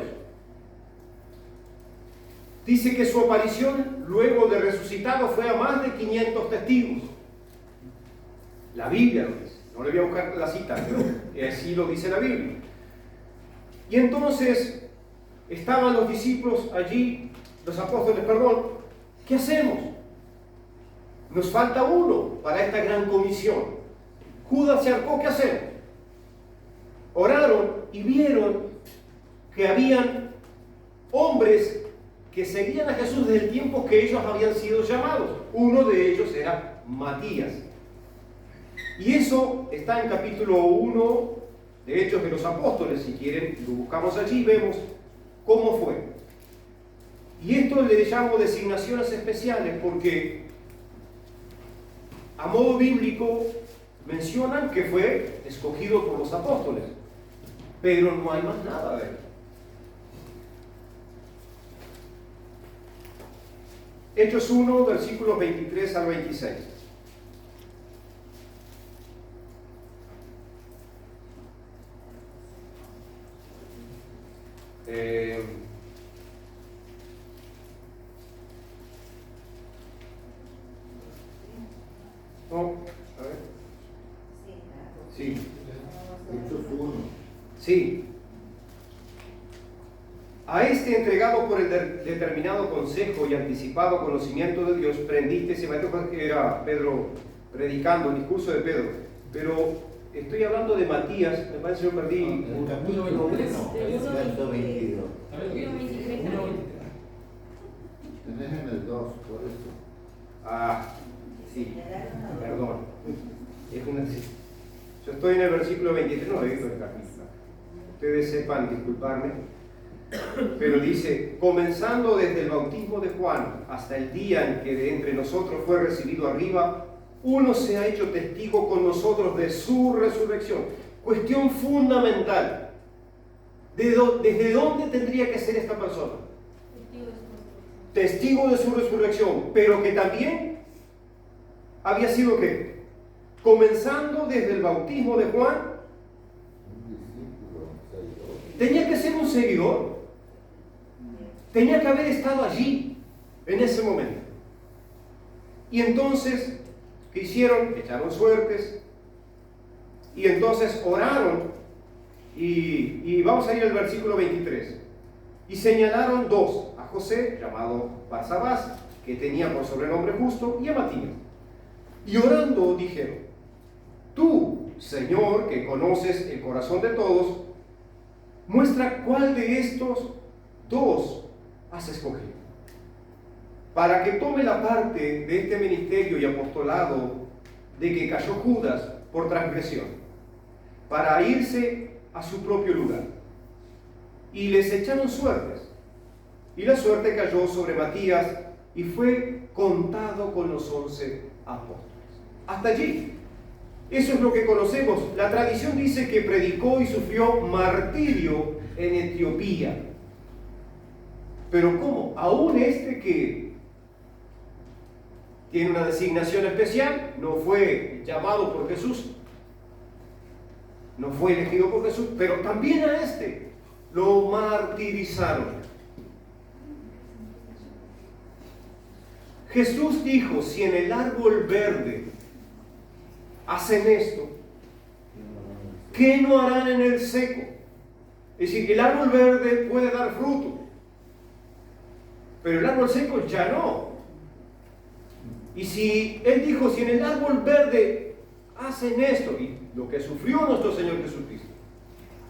Dice que su aparición luego de resucitado fue a más de 500 testigos. La Biblia lo dice. No le voy a buscar la cita, pero así lo dice la Biblia. Y entonces estaban los discípulos allí, los apóstoles, perdón. ¿Qué hacemos? Nos falta uno para esta gran comisión. Judas se ahorcó, ¿qué hacemos? Oraron y vieron que habían hombres que seguían a Jesús desde el tiempo que ellos habían sido llamados. Uno de ellos era Matías. Y eso está en capítulo 1 de Hechos de los Apóstoles. Si quieren, lo buscamos allí y vemos cómo fue. Y esto le llamo designaciones especiales porque a modo bíblico mencionan que fue escogido por los apóstoles, pero no hay más nada de él. Hechos 1, versículos 23 al 26. No, a ver. Sí. Hechos 1. Sí. A este entregado por el determinado consejo y anticipado conocimiento de Dios, prendiste, se me toca que era Pedro predicando, el discurso de Pedro, pero estoy hablando de Matías, me parece que yo perdí. El capítulo 1, verso 22. Tenés en el 2, por eso. Ah, sí, perdón. Yo estoy en el versículo 23, no he visto el capítulo. Ustedes sepan disculparme, pero dice: comenzando desde el bautismo de Juan hasta el día en que de entre nosotros fue recibido arriba, uno se ha hecho testigo con nosotros de su resurrección. Cuestión fundamental. ¿Desde dónde tendría que ser esta persona? Testigo de su resurrección, pero que también había sido ¿qué? Comenzando desde el bautismo de Juan, tenía que ser un seguidor, tenía que haber estado allí en ese momento. Y entonces, ¿qué hicieron? Echaron suertes y entonces oraron y vamos a ir al versículo 23. Y señalaron dos, a José, llamado Barsabás, que tenía por sobrenombre Justo, y a Matías. Y orando dijeron: tú, Señor, que conoces el corazón de todos, muestra cuál de estos dos has escogido, para que tome la parte de este ministerio y apostolado de que cayó Judas por transgresión, para irse a su propio lugar. y les echaron suertes. Y la suerte cayó sobre Matías y fue contado con los 11 apóstoles. Hasta allí. Eso es lo que conocemos. La tradición dice que predicó y sufrió martirio en Etiopía. Pero ¿cómo? Aún este que tiene una designación especial, no fue llamado por Jesús, no fue elegido por Jesús, pero también a este lo martirizaron. Jesús dijo, si en el árbol verde hacen esto, ¿qué no harán en el seco? Es decir, el árbol verde puede dar fruto, pero el árbol seco ya no. Y si Él dijo, si en el árbol verde hacen esto, y lo que sufrió nuestro Señor Jesucristo,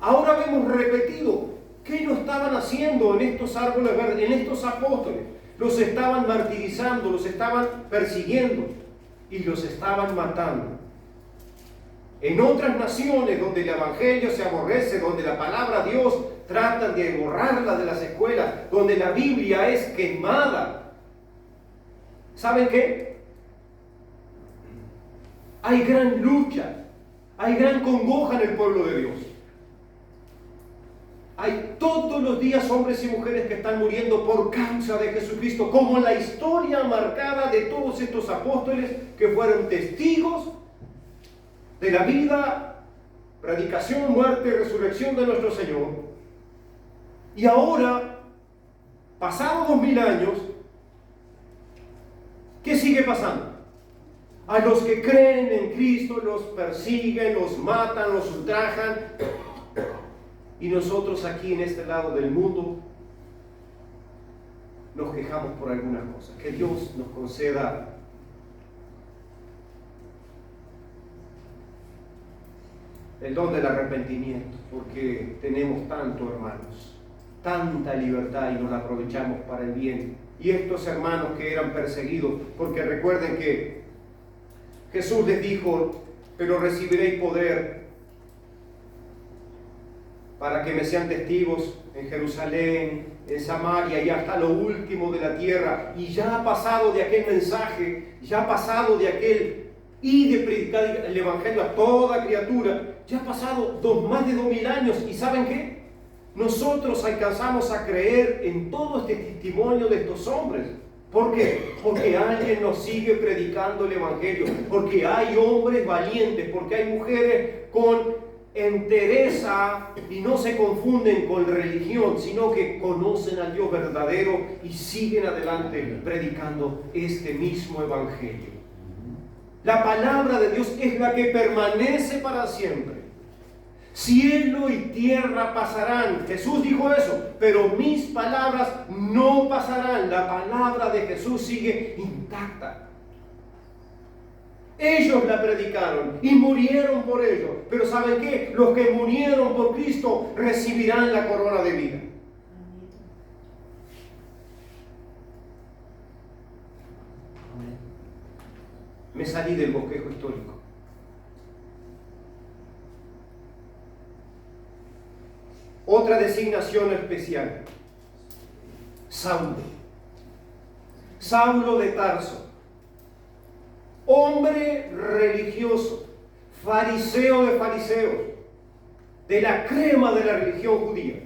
ahora vemos repetido, ¿qué no estaban haciendo en estos árboles verdes, en estos apóstoles? Los estaban martirizando, los estaban persiguiendo y los estaban matando. En otras naciones donde el evangelio se aborrece, donde la palabra de Dios tratan de borrarla de las escuelas, donde la Biblia es quemada, ¿saben qué? Hay gran lucha, hay gran congoja en el pueblo de Dios. Hay todos los días hombres y mujeres que están muriendo por causa de Jesucristo, como la historia marcada de todos estos apóstoles que fueron testigos de la vida, predicación, muerte y resurrección de nuestro Señor. Y ahora, pasados 2000 años, ¿qué sigue pasando? A los que creen en Cristo los persiguen, los matan, los ultrajan. Y nosotros aquí en este lado del mundo nos quejamos por algunas cosas. Que Dios nos conceda el don del arrepentimiento, porque tenemos tanto, hermanos, tanta libertad y no la aprovechamos para el bien. Y estos hermanos que eran perseguidos, porque recuerden que Jesús les dijo, pero recibiréis poder para que me sean testigos en Jerusalén, en Samaria y hasta lo último de la tierra. Y ya ha pasado de aquel mensaje, ya ha pasado de aquel y de predicar el evangelio a toda criatura, ya ha pasado más de 2000 años. ¿Y saben qué? Nosotros alcanzamos a creer en todo este testimonio de estos hombres. ¿Por qué? Porque alguien nos sigue predicando el evangelio, porque hay hombres valientes, porque hay mujeres con entereza y no se confunden con religión, sino que conocen al Dios verdadero y siguen adelante predicando este mismo evangelio. La palabra de Dios es la que permanece para siempre. Cielo y tierra pasarán. Jesús dijo eso, pero mis palabras no pasarán. La palabra de Jesús sigue intacta. Ellos la predicaron y murieron por ello. Pero ¿saben qué? Los que murieron por Cristo recibirán la corona de vida. Me salí del bosquejo histórico. Otra designación especial. Saulo. Saulo de Tarso. Hombre religioso, fariseo de fariseos, de la crema de la religión judía.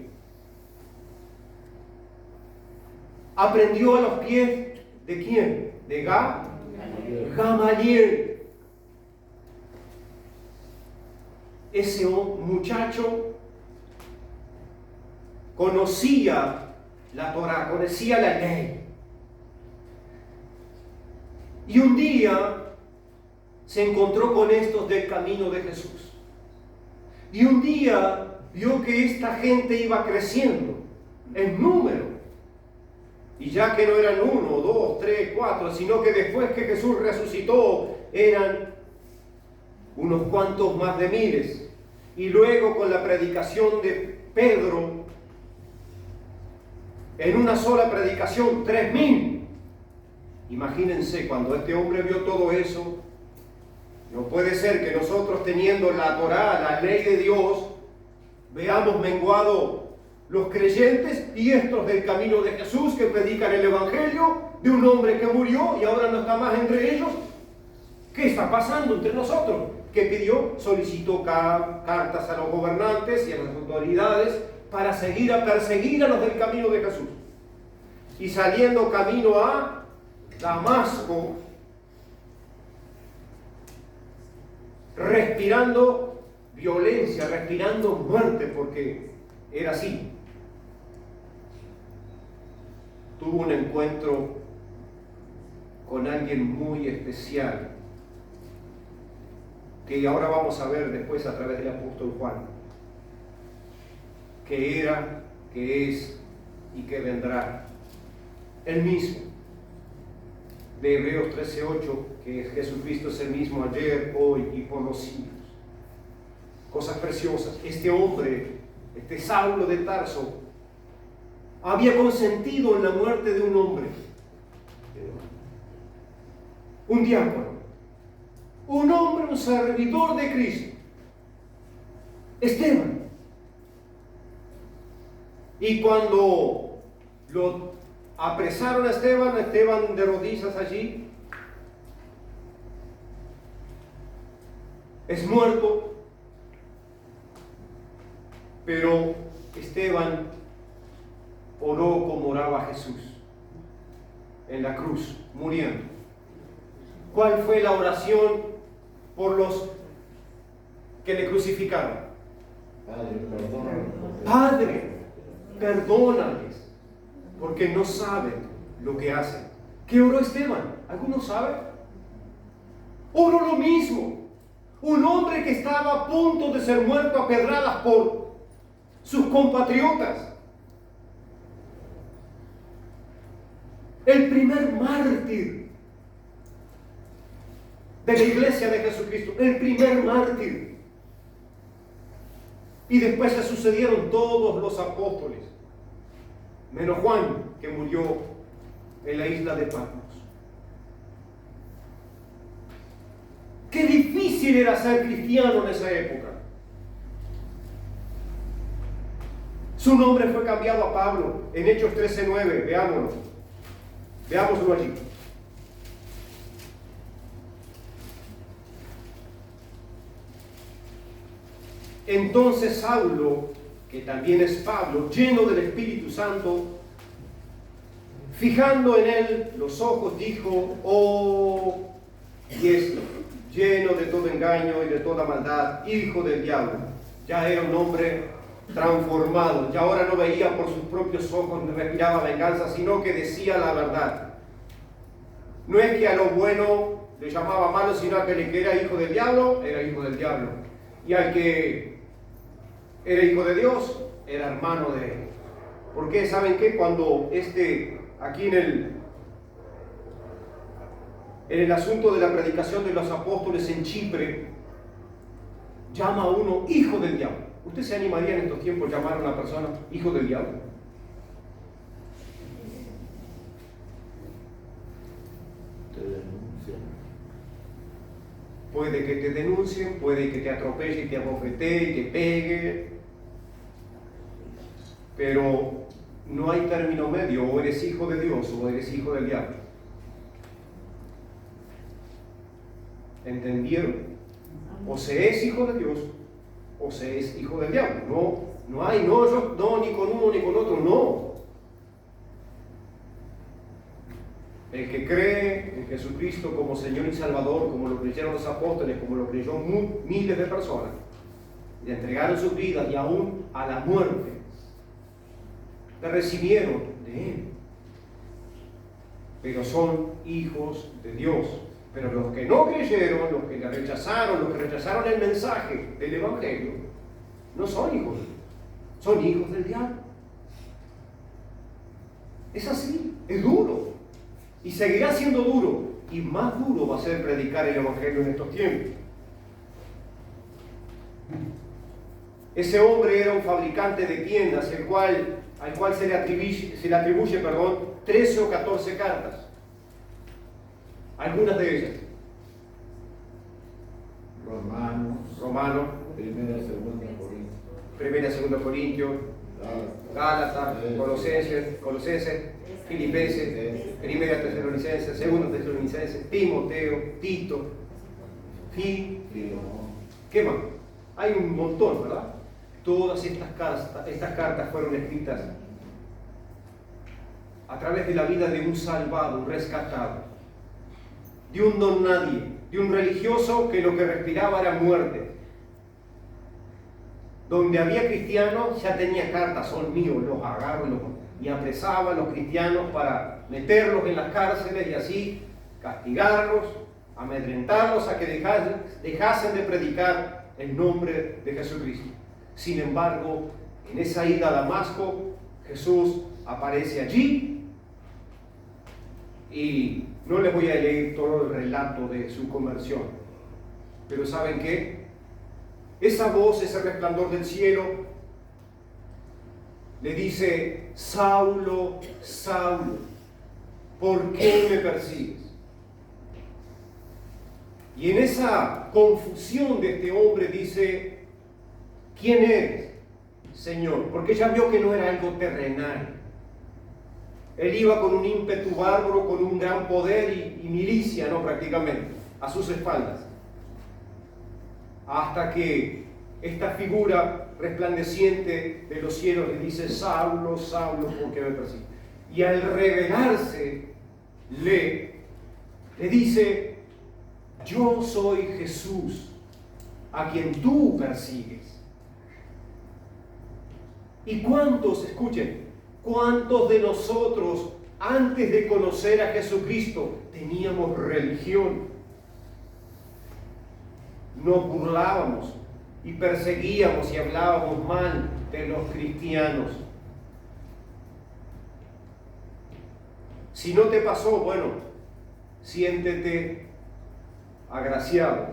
Aprendió a los pies ¿de quién? De Gamaliel. Ese muchacho conocía la Torá, conocía la ley. Y un día se encontró con estos del camino de Jesús. Y un día vio que esta gente iba creciendo en número. Y ya que no eran 1, 2, 3, 4, sino que después que Jesús resucitó eran unos cuantos más de miles. Y luego con la predicación de Pedro, en una sola predicación, 3000. Imagínense, cuando este hombre vio todo eso, no puede ser que nosotros teniendo la Torá, la ley de Dios, veamos menguado los creyentes y estos del camino de Jesús que predican el Evangelio de un hombre que murió y ahora no está más entre ellos. ¿Qué está pasando entre nosotros? ¿Qué pidió? Solicitó cartas a los gobernantes y a las autoridades para seguir a perseguir a los del camino de Jesús. Y saliendo camino a Damasco, respirando violencia, respirando muerte, porque era así. Tuvo un encuentro con alguien muy especial, que ahora vamos a ver después a través del apóstol Juan, que era, que es y que vendrá. El mismo, de Hebreos 13:8, que Jesucristo es el mismo ayer, hoy y por los siglos. Cosas preciosas. Este hombre, este Saulo de Tarso, había consentido en la muerte de un hombre, un diácono, un hombre, un servidor de Cristo, Esteban. Y cuando lo apresaron a Esteban de rodillas allí, es muerto, pero Esteban oró como oraba Jesús en la cruz, muriendo. ¿Cuál fue la oración por los que le crucificaron? Padre, perdónales, porque no saben lo que hacen. ¿Qué oró Esteban? ¿Alguno sabe? Oró lo mismo. Un hombre que estaba a punto de ser muerto a pedradas por sus compatriotas. El primer mártir de la iglesia de Jesucristo, el primer mártir. Y después se sucedieron todos los apóstoles, menos Juan, que murió en la isla de Patmos. Qué difícil era ser cristiano en esa época. Su nombre fue cambiado a Pablo en Hechos 13:9. Veámoslo allí. Entonces Saulo, que también es Pablo, lleno del Espíritu Santo, fijando en él los ojos, dijo: oh, dieslo, lleno de todo engaño y de toda maldad, hijo del diablo. Ya era un hombre transformado, ya ahora no veía por sus propios ojos ni respiraba venganza, sino que decía la verdad. No es que a lo bueno le llamaba malo, sino a que era hijo del diablo, era hijo del diablo. Y al que era hijo de Dios, era hermano de él. ¿Por qué? ¿Saben qué? Cuando aquí en el asunto de la predicación de los apóstoles en Chipre, llama a uno hijo del diablo. ¿Usted se animaría en estos tiempos a llamar a una persona hijo del diablo? Te denuncian. Puede que te denuncien, puede que te atropelle, te abofetee, te pegue, pero no hay término medio: o eres hijo de Dios o eres hijo del diablo. ¿Entendieron? O se es hijo de Dios o se es hijo del diablo. No hay, no, ni con uno ni con otro, no. El que cree en Jesucristo como Señor y Salvador, como lo creyeron los apóstoles, como lo creyó miles de personas, le entregaron sus vidas y aún a la muerte le recibieron de Él. Pero son hijos de Dios. Pero los que no creyeron, los que le rechazaron, los que rechazaron el mensaje del Evangelio, no son hijos, son hijos del diablo. Es así, es duro. Y seguirá siendo duro. Y más duro va a ser predicar el Evangelio en estos tiempos. Ese hombre era un fabricante de tiendas, al cual se le atribuye 13 o 14 cartas. Algunas de ellas. Romanos, Romano, Primera y Segunda Corintios, Primera y Segunda Corintios, Gálatas, Colosenses, Filipenses, Primera Tesalonicenses, Segunda Tesalonicenses, Timoteo, Tito, ¿qué más? Hay un montón, ¿verdad? Todas estas cartas fueron escritas a través de la vida de un salvado, un rescatado, de un don nadie, de un religioso que lo que respiraba era muerte. Donde había cristianos ya tenía cartas, son míos, los agarro y apresaban a los cristianos para meterlos en las cárceles y así castigarlos, amedrentarlos a que dejasen de predicar el nombre de Jesucristo. Sin embargo, en esa ida a Damasco, Jesús aparece allí y no les voy a leer todo el relato de su conversión, pero ¿saben qué? Esa voz, ese resplandor del cielo, le dice: Saulo, Saulo, ¿por qué me persigues? Y en esa confusión de este hombre dice: ¿quién eres, Señor? Porque ya vio que no era algo terrenal. Él iba con un ímpetu bárbaro, con un gran poder y milicia, ¿no? Prácticamente, a sus espaldas. Hasta que esta figura resplandeciente de los cielos le dice: Saulo, Saulo, ¿por qué me persigues? Y al revelarse, le dice: yo soy Jesús, a quien tú persigues. ¿Y cuántos, escuchen, cuántos de nosotros antes de conocer a Jesucristo teníamos religión? Nos burlábamos y perseguíamos y hablábamos mal de los cristianos. Si no te pasó, bueno, siéntete agraciado.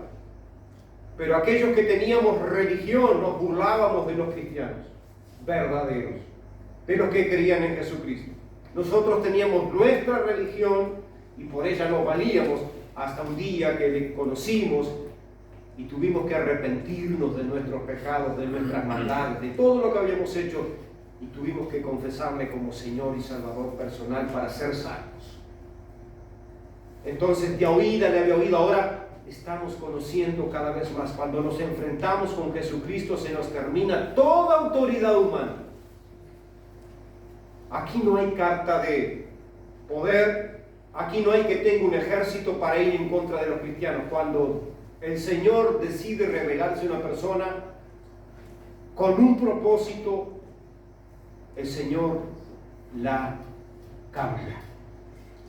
Pero aquellos que teníamos religión nos burlábamos de los cristianos verdaderos, de los que creían en Jesucristo. Nosotros teníamos nuestra religión y por ella nos valíamos hasta un día que le conocimos y tuvimos que arrepentirnos de nuestros pecados, de nuestras maldades, de todo lo que habíamos hecho, y tuvimos que confesarle como Señor y Salvador personal para ser salvos. Entonces, de oída le había oído, ahora estamos conociendo cada vez más. Cuando nos enfrentamos con Jesucristo, se nos termina toda autoridad humana. Aquí no hay carta de poder, aquí no hay que tenga un ejército para ir en contra de los cristianos. Cuando el Señor decide revelarse a una persona con un propósito, el Señor la cambia,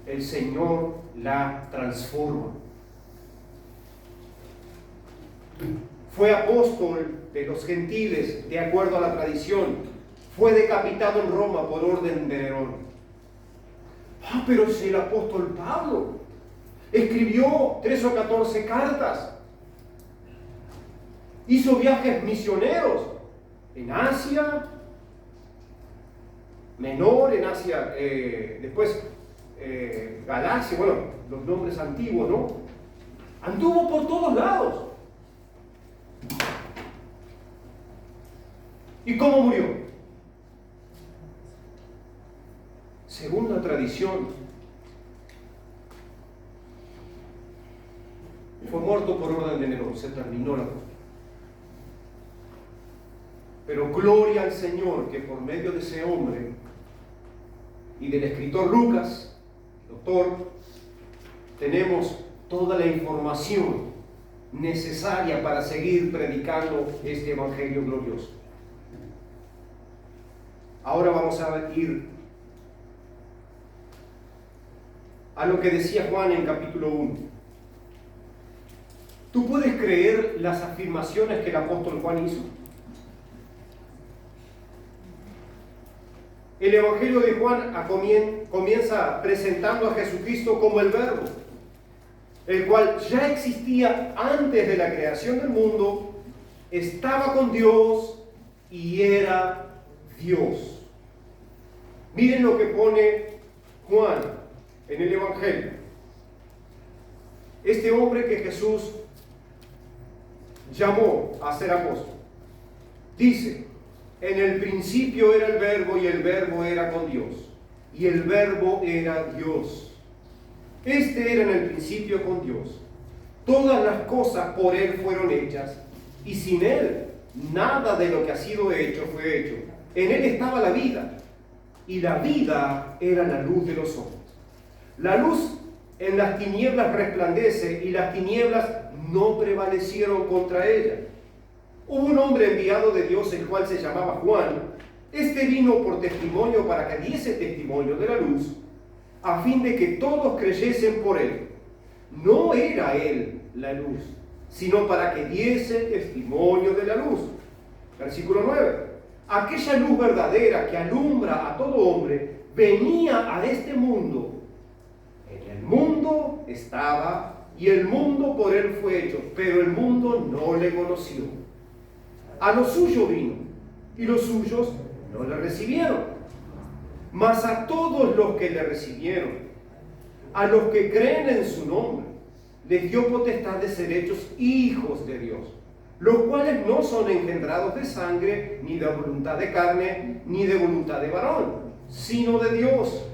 el Señor la transforma. Fue apóstol de los gentiles, de acuerdo a la tradición. Fue decapitado en Roma por orden de Nerón. Pero es el apóstol Pablo. Escribió 13 o 14 cartas. Hizo viajes misioneros en Asia Menor, en Asia, después Galacia, bueno, los nombres antiguos, ¿no? Anduvo por todos lados. ¿Y cómo murió? Según la tradición, fue muerto por orden de Nerón, se terminó la cosa. Pero gloria al Señor que por medio de ese hombre y del escritor Lucas, doctor, tenemos toda la información necesaria para seguir predicando este evangelio glorioso. Ahora vamos a ir a lo que decía Juan en capítulo 1. ¿Tú puedes creer las afirmaciones que el apóstol Juan hizo? El Evangelio de Juan comienza presentando a Jesucristo como el Verbo, el cual ya existía antes de la creación del mundo, estaba con Dios y era Dios. Miren lo que pone Juan en el Evangelio. Este hombre que Jesús llamó a ser apóstol, dice: En el principio era el Verbo, y el Verbo era con Dios, y el Verbo era Dios. Este era en el principio con Dios. Todas las cosas por Él fueron hechas, y sin Él nada de lo que ha sido hecho fue hecho. En Él estaba la vida, y la vida era la luz de los hombres. La luz en las tinieblas resplandece, y las tinieblas no prevalecieron contra ella. Hubo un hombre enviado de Dios, el cual se llamaba Juan. Este vino por testimonio para que diese testimonio de la luz, a fin de que todos creyesen por él. No era él la luz, sino para que diese testimonio de la luz. Versículo 9. Aquella luz verdadera que alumbra a todo hombre venía a este mundo. En el mundo estaba, y el mundo por él fue hecho, pero el mundo no le conoció. A lo suyo vino, y los suyos no le recibieron. Mas a todos los que le recibieron, a los que creen en su nombre, les dio potestad de ser hechos hijos de Dios, los cuales no son engendrados de sangre, ni de voluntad de carne, ni de voluntad de varón, sino de Dios.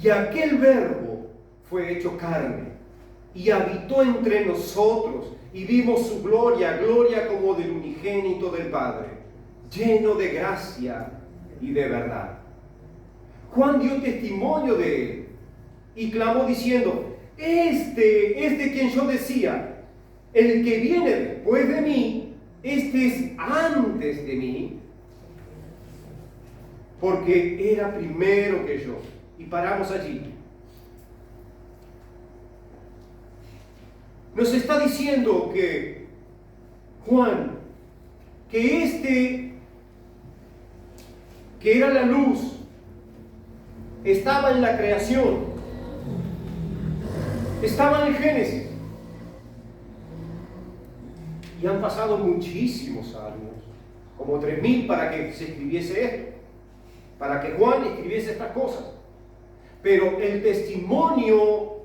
Y aquel Verbo fue hecho carne, y habitó entre nosotros, y vimos su gloria, gloria como del unigénito del Padre, lleno de gracia y de verdad. Juan dio testimonio de él, y clamó diciendo: Este quien yo decía, el que viene después de mí, este es antes de mí, porque era primero que yo. Y paramos allí. Nos está diciendo que Juan, que era la luz, estaba en la creación, estaba en el Génesis. Y han pasado muchísimos años, como 3000 para que se escribiese esto, para que Juan escribiese estas cosas. Pero el testimonio,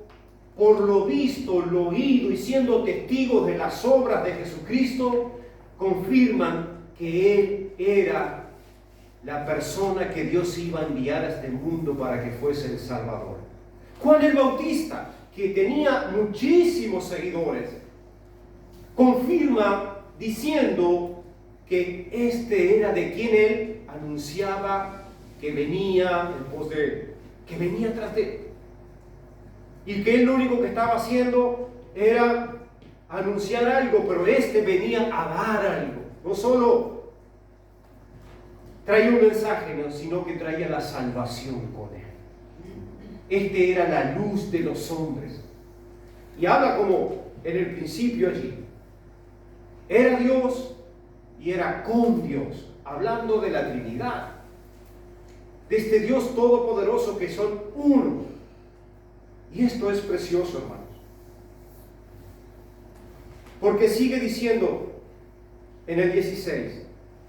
por lo visto, lo oído y siendo testigos de las obras de Jesucristo, confirman que Él era la persona que Dios iba a enviar a este mundo para que fuese el Salvador. Juan el Bautista, que tenía muchísimos seguidores, confirma diciendo que este era de quien Él anunciaba que venía en pos de Él, que venía tras de Él. Y que Él lo único que estaba haciendo era anunciar algo, pero este venía a dar algo. No solo traía un mensaje, no, sino que traía la salvación con Él. Este era la luz de los hombres. Y habla como en el principio allí. Era Dios y era con Dios, hablando de la Trinidad, de este Dios todopoderoso que son uno. Y esto es precioso, hermanos, porque sigue diciendo en el 16: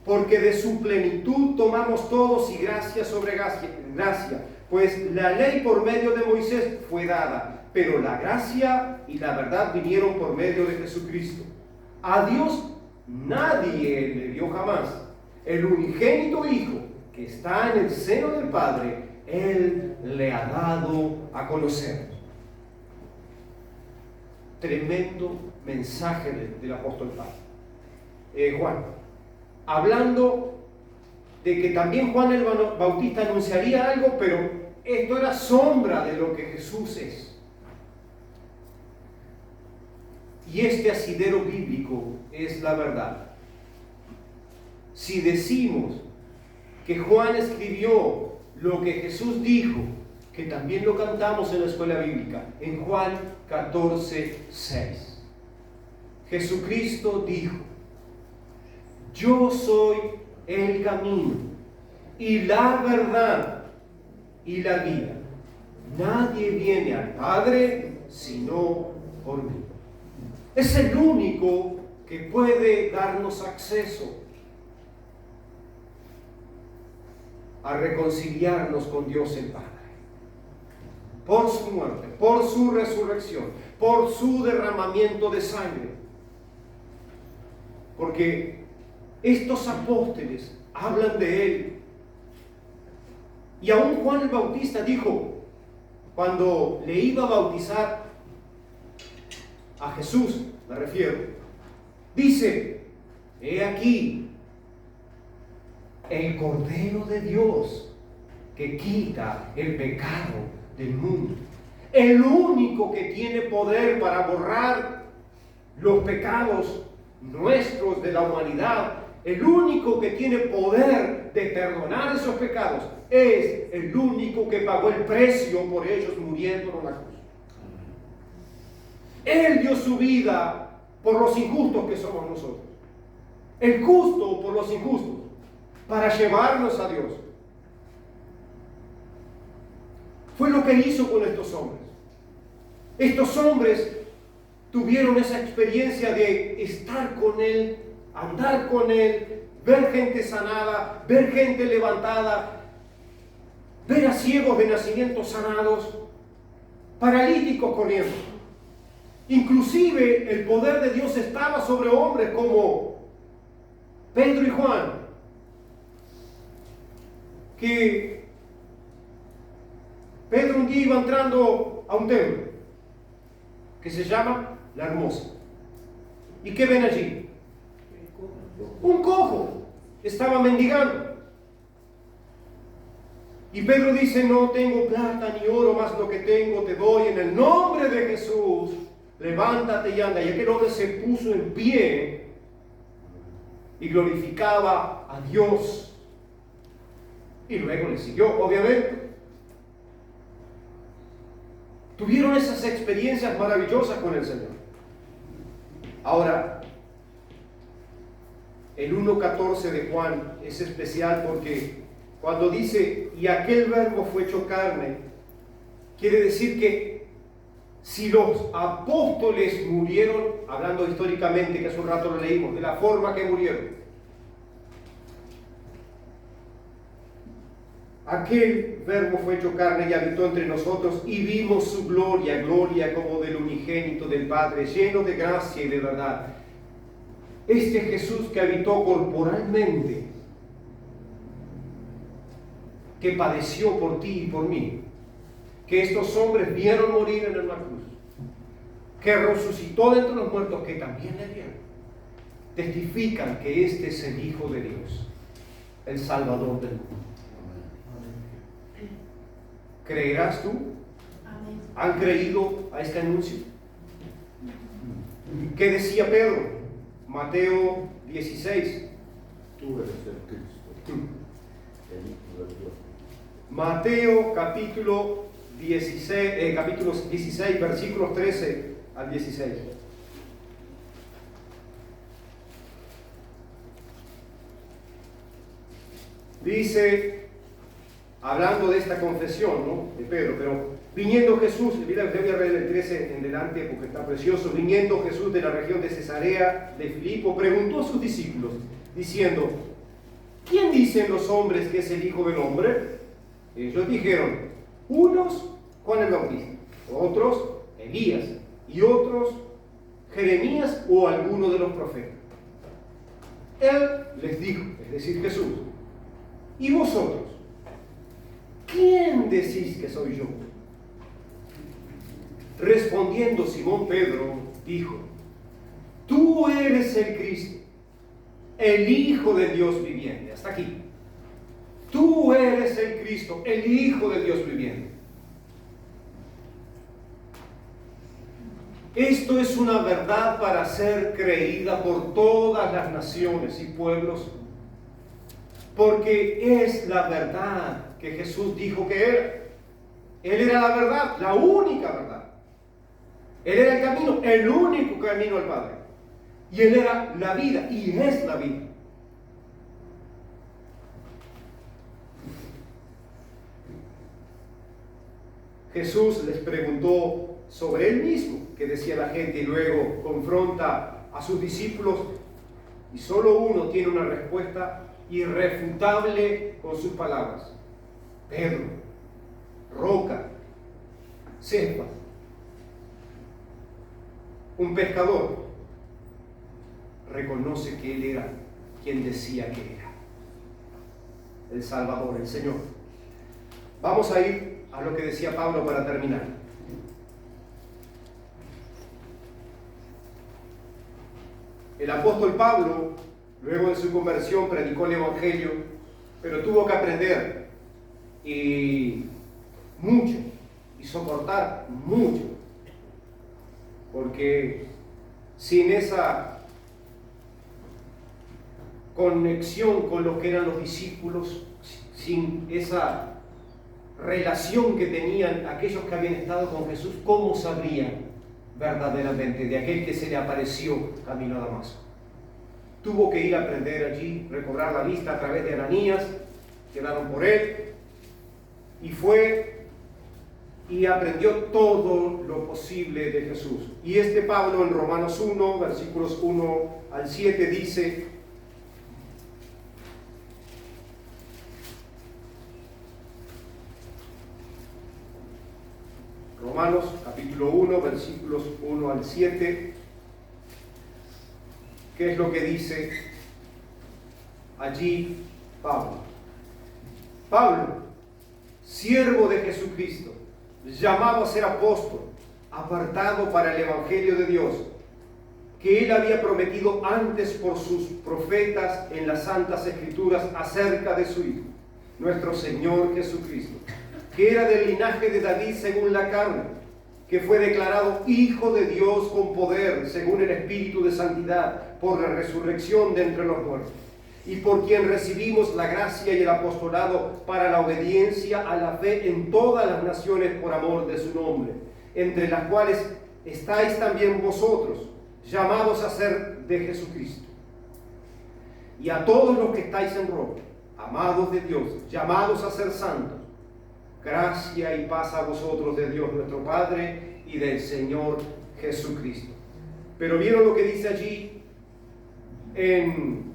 porque de su plenitud tomamos todos y gracia sobre gracia, pues la ley por medio de Moisés fue dada, pero la gracia y la verdad vinieron por medio de Jesucristo. A Dios nadie le dio jamás. El unigénito Hijo que está en el seno del Padre, Él le ha dado a conocer. Tremendo mensaje del apóstol Pablo. Juan, hablando de que también Juan el Bautista anunciaría algo, pero esto era sombra de lo que Jesús es. Y este asidero bíblico es la verdad. Si decimos que Juan escribió lo que Jesús dijo, que también lo cantamos en la escuela bíblica, en Juan 14:6. Jesucristo dijo: yo soy el camino y la verdad y la vida. Nadie viene al Padre sino por mí. Es el único que puede darnos acceso a reconciliarnos con Dios el Padre. Por su muerte, por su resurrección, por su derramamiento de sangre. Porque estos apóstoles hablan de Él. Y aún Juan el Bautista dijo, cuando le iba a bautizar a Jesús, me refiero, dice, he aquí el Cordero de Dios que quita el pecado del mundo. El único que tiene poder para borrar los pecados nuestros de la humanidad, el único que tiene poder de perdonar esos pecados, es el único que pagó el precio por ellos muriendo en la cruz. Él dio su vida por los injustos que somos nosotros. El justo por los injustos, para llevarnos a Dios. Fue lo que hizo con estos hombres. Estos hombres tuvieron esa experiencia de estar con Él, andar con Él, ver gente sanada, ver gente levantada, ver a ciegos de nacimiento sanados, paralíticos corriendo. Inclusive el poder de Dios estaba sobre hombres como Pedro y Juan, que Pedro un día iba entrando a un templo que se llama La Hermosa. ¿Y qué ven allí? Un cojo. Estaba mendigando. Y Pedro dice, no tengo plata ni oro, más lo que tengo te doy en el nombre de Jesús. Levántate y anda. Y aquel hombre se puso en pie y glorificaba a Dios. Y luego le siguió, obviamente. Tuvieron esas experiencias maravillosas con el Señor. Ahora, el 1.14 de Juan es especial porque cuando dice, y aquel verbo fue hecho carne, quiere decir que si los apóstoles murieron, hablando históricamente, que hace un rato lo leímos, de la forma que murieron, aquel verbo fue hecho carne y habitó entre nosotros y vimos su gloria, gloria como del unigénito del Padre, lleno de gracia y de verdad. Este Jesús que habitó corporalmente, que padeció por ti y por mí, que estos hombres vieron morir en la cruz, que resucitó de entre los muertos, que también le vieron, testifican que este es el Hijo de Dios, el Salvador del mundo. ¿Creerás tú? Amén. ¿Han creído a este anuncio? ¿Qué decía Pedro? Mateo 16. Tú eres el Cristo, el Hijo de Dios. Mateo capítulo 16, versículos 13 al 16. Dice, hablando de esta confesión, ¿no?, de Pedro, pero viniendo Jesús, mira, voy a leer el 13 en delante porque está precioso. Viniendo Jesús de la región de Cesarea de Filipo, preguntó a sus discípulos, diciendo, ¿quién dicen los hombres que es el Hijo del Hombre? Ellos dijeron, unos Juan el Bautista, otros Elías, y otros Jeremías o alguno de los profetas. Él les dijo, es decir, Jesús, ¿y vosotros? ¿Quién decís que soy yo? Respondiendo Simón Pedro, dijo, tú eres el Cristo, el Hijo de Dios viviente. Hasta aquí. Tú eres el Cristo, el Hijo de Dios viviente. Esto es una verdad para ser creída por todas las naciones y pueblos, porque es la verdad que Jesús dijo que era. Él era la verdad, la única verdad. Él era el camino, el único camino al Padre. Y Él era la vida, y es la vida. Jesús les preguntó sobre Él mismo, que decía la gente, y luego confronta a sus discípulos, y solo uno tiene una respuesta irrefutable con sus palabras. Pedro, roca, Cefas, un pescador, reconoce que Él era quien decía que era. El Salvador, el Señor. Vamos a ir a lo que decía Pablo para terminar. El apóstol Pablo, luego de su conversión, predicó el Evangelio, pero tuvo que aprender y mucho, y soportar mucho, porque sin esa conexión con los que eran los discípulos, sin esa relación que tenían aquellos que habían estado con Jesús, ¿cómo sabrían verdaderamente de aquel que se le apareció camino a Damasco? Tuvo que ir a aprender allí, recobrar la vista a través de Ananías, quedaron por él, y fue y aprendió todo lo posible de Jesús. Y este Pablo en Romanos 1, versículos 1 al 7 dice: Romanos capítulo 1, versículos 1 al 7, ¿qué es lo que dice allí Pablo? Pablo, siervo de Jesucristo, llamado a ser apóstol, apartado para el Evangelio de Dios, que él había prometido antes por sus profetas en las Santas Escrituras acerca de su Hijo, nuestro Señor Jesucristo, que era del linaje de David según la carne, que fue declarado Hijo de Dios con poder, según el Espíritu de Santidad, por la resurrección de entre los muertos, y por quien recibimos la gracia y el apostolado para la obediencia a la fe en todas las naciones por amor de su nombre, entre las cuales estáis también vosotros, llamados a ser de Jesucristo. Y a todos los que estáis en Roma, amados de Dios, llamados a ser santos, gracia y paz a vosotros de Dios nuestro Padre y del Señor Jesucristo. Pero ¿vieron lo que dice allí en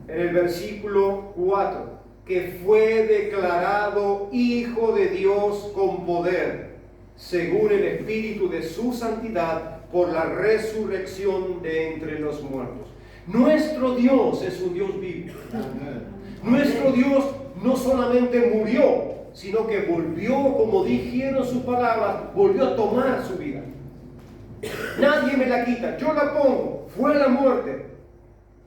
el versículo 4? Que fue declarado Hijo de Dios con poder, según el Espíritu de su santidad, por la resurrección de entre los muertos. Nuestro Dios es un Dios vivo. Nuestro Dios no solamente murió, sino que volvió, como dijeron sus palabras, volvió a tomar su vida. Nadie me la quita, yo la pongo, fue la muerte,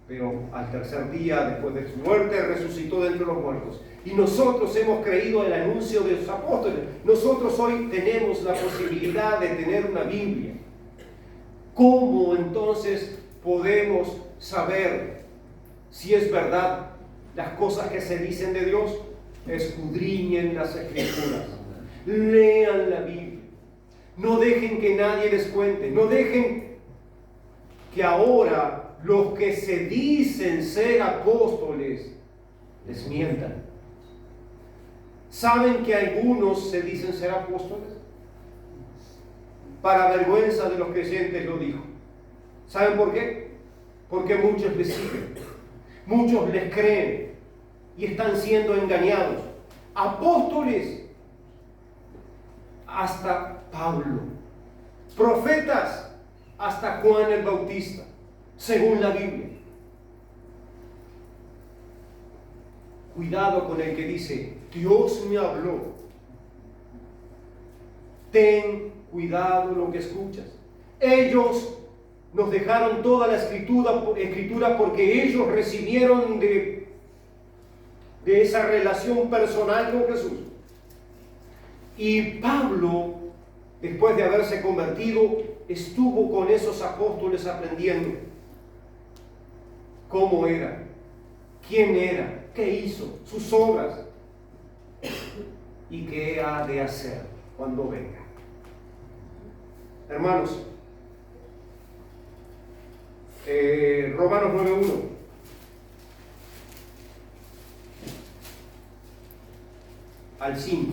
pero al tercer día, después de su muerte, resucitó de entre los muertos. Y nosotros hemos creído el anuncio de los apóstoles. Nosotros hoy tenemos la posibilidad de tener una Biblia. ¿Cómo entonces podemos saber si es verdad las cosas que se dicen de Dios? Escudriñen las Escrituras, lean la Biblia, no dejen que nadie les cuente, no dejen que ahora los que se dicen ser apóstoles les mientan. ¿Saben que algunos se dicen ser apóstoles? Para vergüenza de los creyentes lo dijo. ¿Saben por qué? Porque muchos les siguen, muchos les creen y están siendo engañados. Apóstoles, hasta Pablo. Profetas, hasta Juan el Bautista, según la Biblia. Cuidado con el que dice, Dios me habló. Ten cuidado lo que escuchas. Ellos nos dejaron toda la escritura porque ellos recibieron de esa relación personal con Jesús. Y Pablo, después de haberse convertido, estuvo con esos apóstoles aprendiendo cómo era, quién era, qué hizo, sus obras y qué ha de hacer cuando venga. Hermanos, Romanos 9:1. Al 5.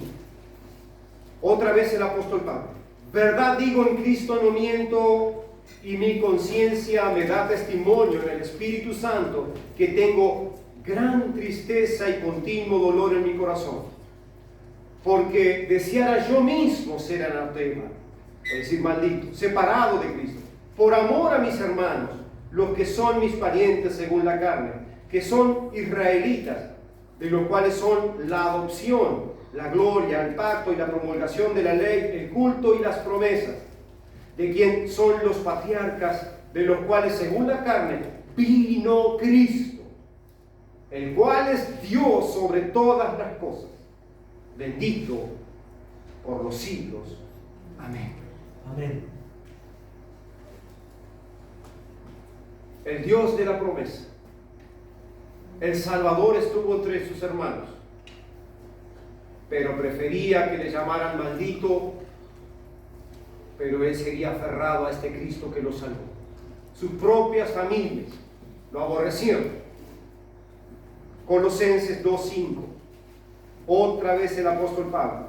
Otra vez el apóstol Pablo. Verdad digo, en Cristo no miento, y mi conciencia me da testimonio en el Espíritu Santo que tengo gran tristeza y continuo dolor en mi corazón, porque deseara yo mismo ser anatema, es decir, maldito, separado de Cristo, por amor a mis hermanos, los que son mis parientes según la carne, que son israelitas, de los cuales son la adopción, la gloria, el pacto y la promulgación de la ley, el culto y las promesas, de quien son los patriarcas, de los cuales según la carne vino Cristo, el cual es Dios sobre todas las cosas, bendito por los siglos. Amén. Amén. El Dios de la promesa, el Salvador, estuvo entre sus hermanos, pero prefería que le llamaran maldito, pero él seguía aferrado a este Cristo que lo salvó. Sus propias familias lo aborrecieron. Colosenses 2:5. Otra vez el apóstol Pablo.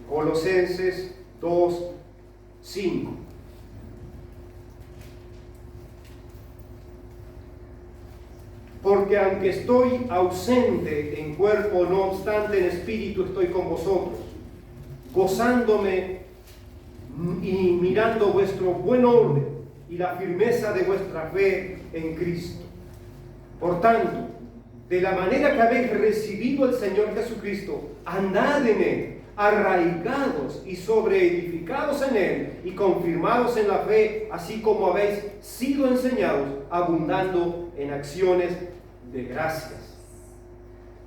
Colosenses 2:5. Porque aunque estoy ausente en cuerpo, no obstante en espíritu estoy con vosotros, gozándome y mirando vuestro buen orden y la firmeza de vuestra fe en Cristo. Por tanto, de la manera que habéis recibido al Señor Jesucristo, andad en Él, arraigados y sobreedificados en Él y confirmados en la fe, así como habéis sido enseñados, abundando en acciones de gracias.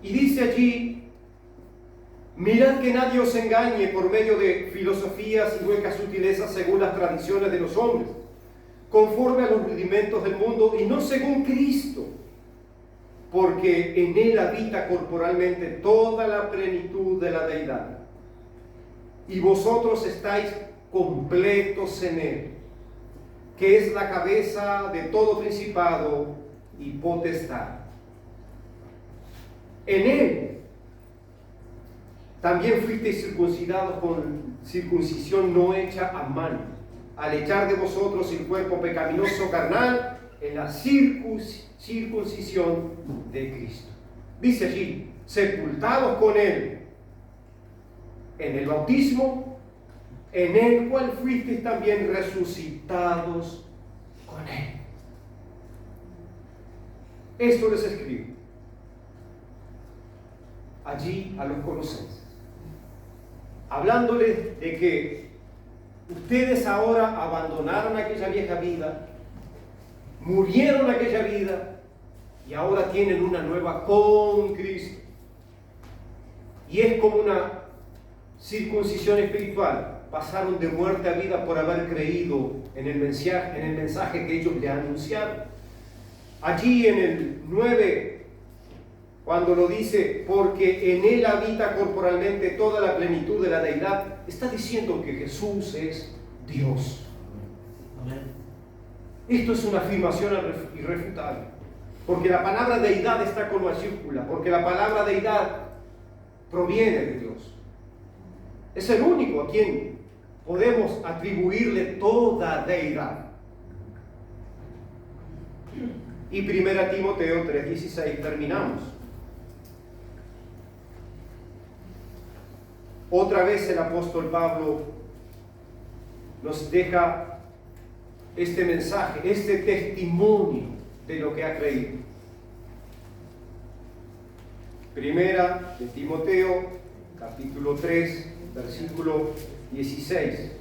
Y dice allí: mirad que nadie os engañe por medio de filosofías y huecas sutilezas según las tradiciones de los hombres, conforme a los rudimentos del mundo y no según Cristo, porque en Él habita corporalmente toda la plenitud de la deidad, y vosotros estáis completos en Él, que es la cabeza de todo principado y potestad. En Él también fuisteis circuncidados con circuncisión no hecha a mano, al echar de vosotros el cuerpo pecaminoso carnal en la circuncisión de Cristo. Dice allí: sepultados con Él en el bautismo, en el cual fuisteis también resucitados con Él. Esto les escribo allí a los colosenses, hablándoles de que ustedes ahora abandonaron aquella vieja vida, murieron aquella vida y ahora tienen una nueva con Cristo. Y es como una circuncisión espiritual. Pasaron de muerte a vida por haber creído en el mensaje que ellos le anunciaron. Allí en el 9, cuando lo dice, porque en Él habita corporalmente toda la plenitud de la deidad, está diciendo que Jesús es Dios. Amén. Esto es una afirmación irrefutable, porque la palabra deidad está con mayúscula, porque la palabra deidad proviene de Dios. Es el único a quien podemos atribuirle toda deidad. Y 1 Timoteo 3:16, terminamos. Otra vez el apóstol Pablo nos deja este mensaje, este testimonio de lo que ha creído. 1 de Timoteo, capítulo 3, versículo 16.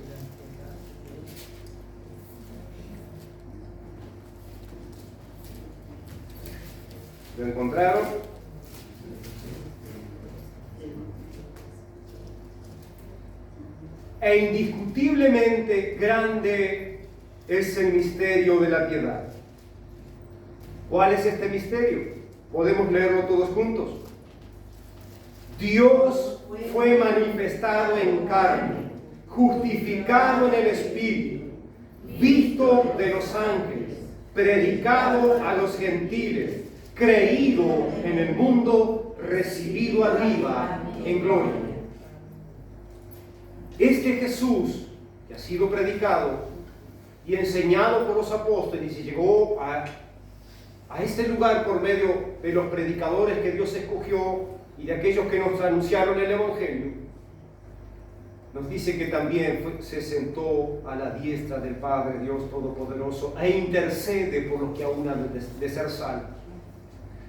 ¿Lo encontraron? E indiscutiblemente grande es el misterio de la piedad. ¿Cuál es este misterio? Podemos leerlo todos juntos. Dios fue manifestado en carne, justificado en el Espíritu, visto de los ángeles, predicado a los gentiles, creído en el mundo, recibido arriba en gloria. Este Jesús que ha sido predicado y enseñado por los apóstoles y llegó a este lugar por medio de los predicadores que Dios escogió y de aquellos que nos anunciaron el Evangelio, nos dice que también se sentó a la diestra del Padre Dios Todopoderoso e intercede por los que aún han de ser salvos.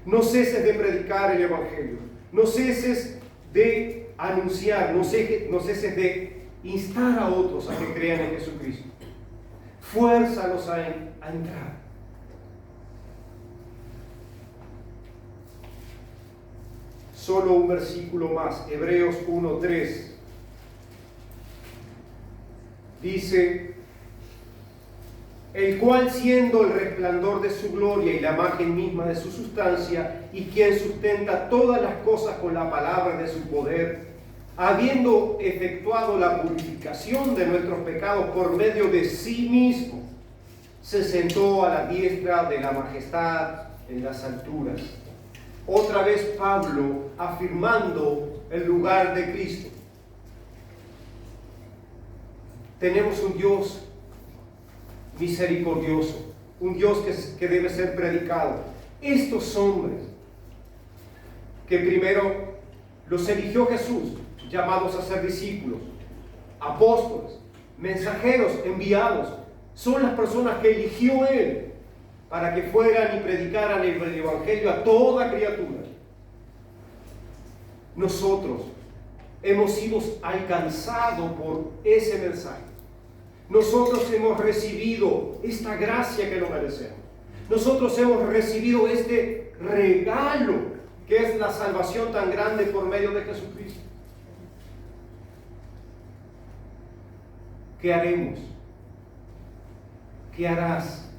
No ceses de predicar el Evangelio, no ceses de anunciar, no ceses de instar a otros a que crean en Jesucristo. Fuérzalos a entrar. Solo un versículo más, Hebreos 1:3. Dice: el cual, siendo el resplandor de su gloria y la imagen misma de su sustancia, y quien sustenta todas las cosas con la palabra de su poder, habiendo efectuado la purificación de nuestros pecados por medio de sí mismo, se sentó a la diestra de la majestad en las alturas. Otra vez Pablo afirmando el lugar de Cristo. Tenemos un Dios misericordioso, un Dios que debe ser predicado. Estos hombres que primero los eligió Jesús, llamados a ser discípulos, apóstoles, mensajeros enviados, son las personas que eligió Él para que fueran y predicaran el Evangelio a toda criatura. Nosotros hemos sido alcanzados por ese mensaje. Nosotros hemos recibido esta gracia que no merecemos. Nosotros hemos recibido este regalo que es la salvación tan grande por medio de Jesucristo. ¿Qué haremos? ¿Qué harás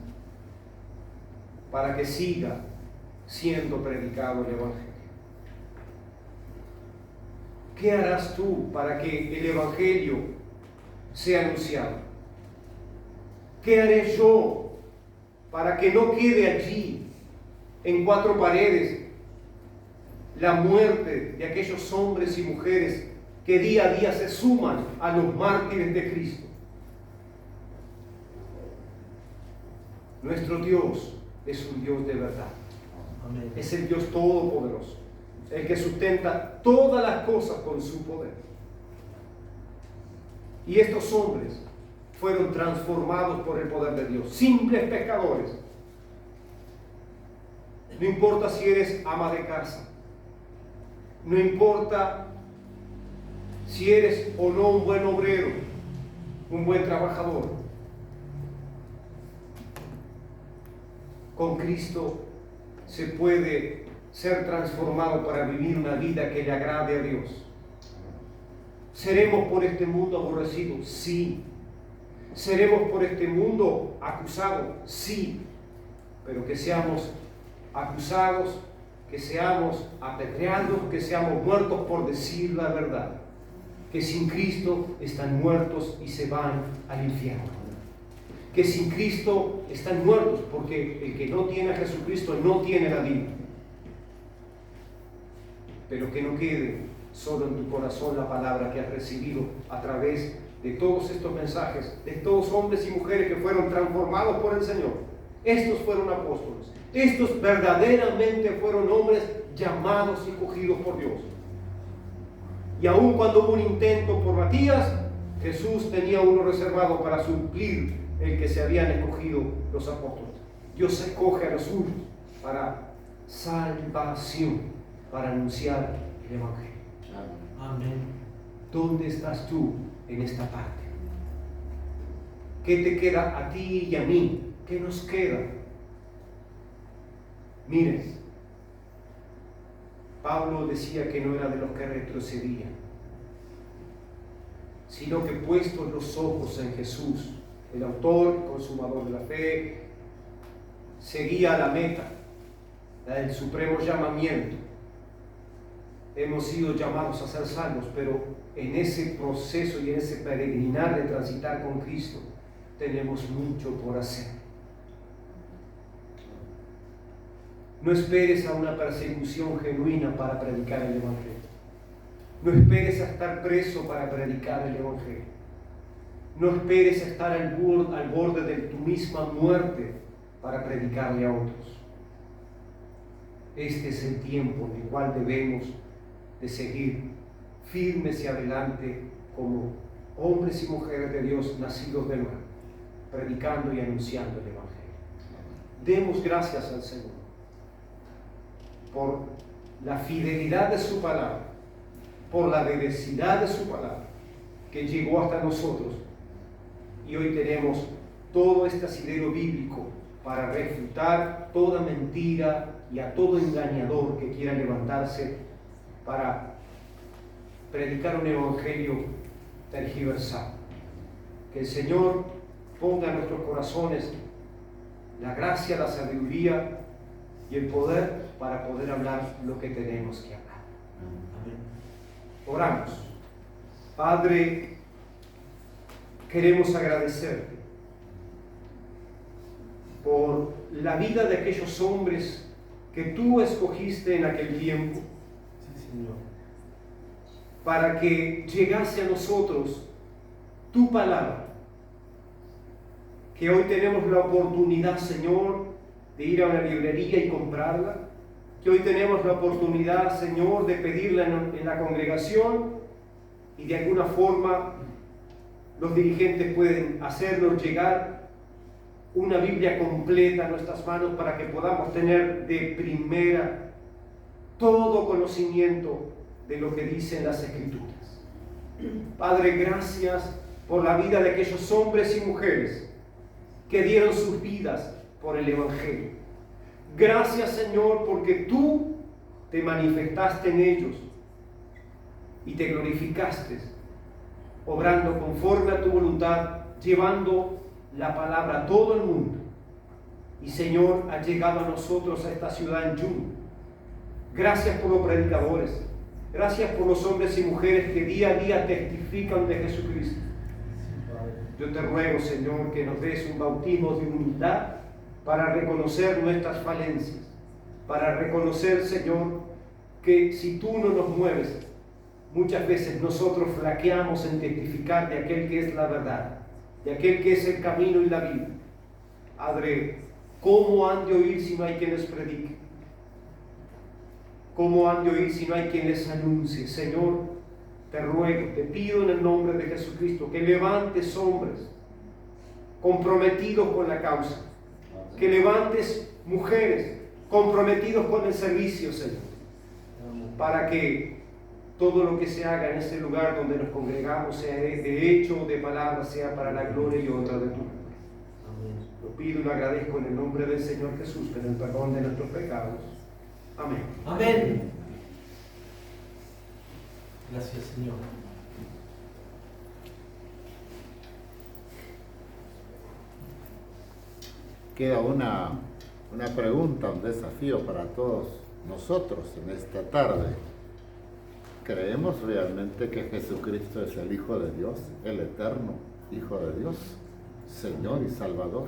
para que siga siendo predicado el Evangelio? ¿Qué harás tú para que el Evangelio sea anunciado? ¿Qué haré yo para que no quede allí, en cuatro paredes, la muerte de aquellos hombres y mujeres que día a día se suman a los mártires de Cristo? Nuestro Dios es un Dios de verdad. Amén. Es el Dios todopoderoso, el que sustenta todas las cosas con su poder. Y estos hombres fueron transformados por el poder de Dios, simples pecadores. No importa si eres ama de casa, no importa si eres o no un buen obrero, un buen trabajador. Con Cristo se puede ser transformado para vivir una vida que le agrade a Dios. ¿Seremos por este mundo aborrecidos? Sí. ¿Seremos por este mundo acusados? Sí. Pero que seamos acusados, que seamos apedreados, que seamos muertos por decir la verdad. Que sin Cristo están muertos y se van al infierno. Que sin Cristo están muertos, porque el que no tiene a Jesucristo no tiene la vida. Pero que no quede solo en tu corazón la palabra que has recibido a través de todos estos mensajes, de estos hombres y mujeres que fueron transformados por el Señor. Estos fueron apóstoles. Estos verdaderamente fueron hombres llamados y escogidos por Dios. Y aun cuando hubo un intento por Matías, Jesús tenía uno reservado para suplir el que se habían escogido los apóstoles. Dios escoge a los suyos para salvación, para anunciar el Evangelio. Amén. ¿Dónde estás tú en esta parte? ¿Qué te queda a ti y a mí? ¿Qué nos queda? Miren, Pablo decía que no era de los que retrocedían, sino que puestos los ojos en Jesús, el autor y consumador de la fe, seguía la meta, la del supremo llamamiento. Hemos sido llamados a ser salvos, pero en ese proceso y en ese peregrinar de transitar con Cristo, tenemos mucho por hacer. No esperes a una persecución genuina para predicar el Evangelio. No esperes a estar preso para predicar el Evangelio. No esperes a estar al borde de tu misma muerte para predicarle a otros. Este es el tiempo en el cual debemos de seguir firmes y adelante como hombres y mujeres de Dios nacidos de nuevo, predicando y anunciando el Evangelio. Demos gracias al Señor por la fidelidad de su palabra, por la veracidad de su palabra, que llegó hasta nosotros. Y hoy tenemos todo este asidero bíblico para refutar toda mentira y a todo engañador que quiera levantarse para predicar un evangelio tergiversado. Que el Señor ponga en nuestros corazones la gracia, la sabiduría y el poder para poder hablar lo que tenemos que hablar. Oramos. Padre, queremos agradecerte por la vida de aquellos hombres que tú escogiste en aquel tiempo, Sí, Señor. para que llegase a nosotros tu palabra, que hoy tenemos la oportunidad, Señor, de ir a una librería y comprarla, que hoy tenemos la oportunidad, Señor, de pedirla en la congregación y de alguna forma los dirigentes pueden hacernos llegar una Biblia completa a nuestras manos para que podamos tener de primera todo conocimiento de lo que dicen las Escrituras. Padre, gracias por la vida de aquellos hombres y mujeres que dieron sus vidas por el Evangelio. Gracias, Señor, porque tú te manifestaste en ellos y te glorificaste, obrando conforme a tu voluntad, llevando la palabra a todo el mundo. Y, Señor, ha llegado a nosotros, a esta ciudad en Yum. Gracias por los predicadores. Gracias por los hombres y mujeres que día a día testifican de Jesucristo. Yo te ruego, Señor, que nos des un bautismo de humildad para reconocer nuestras falencias, para reconocer, Señor, que si tú no nos mueves, muchas veces nosotros flaqueamos en testificar de aquel que es la verdad, de aquel que es el camino y la vida. Padre, ¿cómo han de oír si no hay quien les predique? ¿Cómo han de oír si no hay quien les anuncie? Señor, te ruego, te pido en el nombre de Jesucristo que levantes hombres comprometidos con la causa, que levantes mujeres comprometidos con el servicio, Señor, para que todo lo que se haga en ese lugar donde nos congregamos, sea de hecho o de palabra, sea para la gloria y honra de tu nombre. Lo pido y lo agradezco en el nombre del Señor Jesús, en el perdón de nuestros pecados. Amén. Amén. Gracias, Señor. Queda una pregunta, un desafío para todos nosotros en esta tarde. ¿Creemos realmente que Jesucristo es el Hijo de Dios, el eterno Hijo de Dios, Señor y Salvador?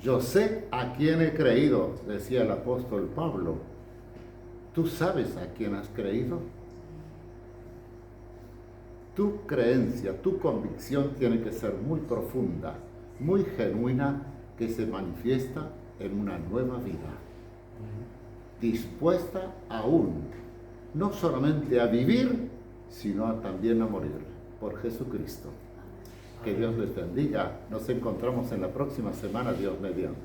Yo sé a quién he creído, decía el apóstol Pablo. ¿Tú sabes a quién has creído? Tu creencia, tu convicción tiene que ser muy profunda, muy genuina, que se manifiesta en una nueva vida, dispuesta aún, no solamente a vivir, sino también a morir por Jesucristo. Que Dios les bendiga. Nos encontramos en la próxima semana, Dios mediante.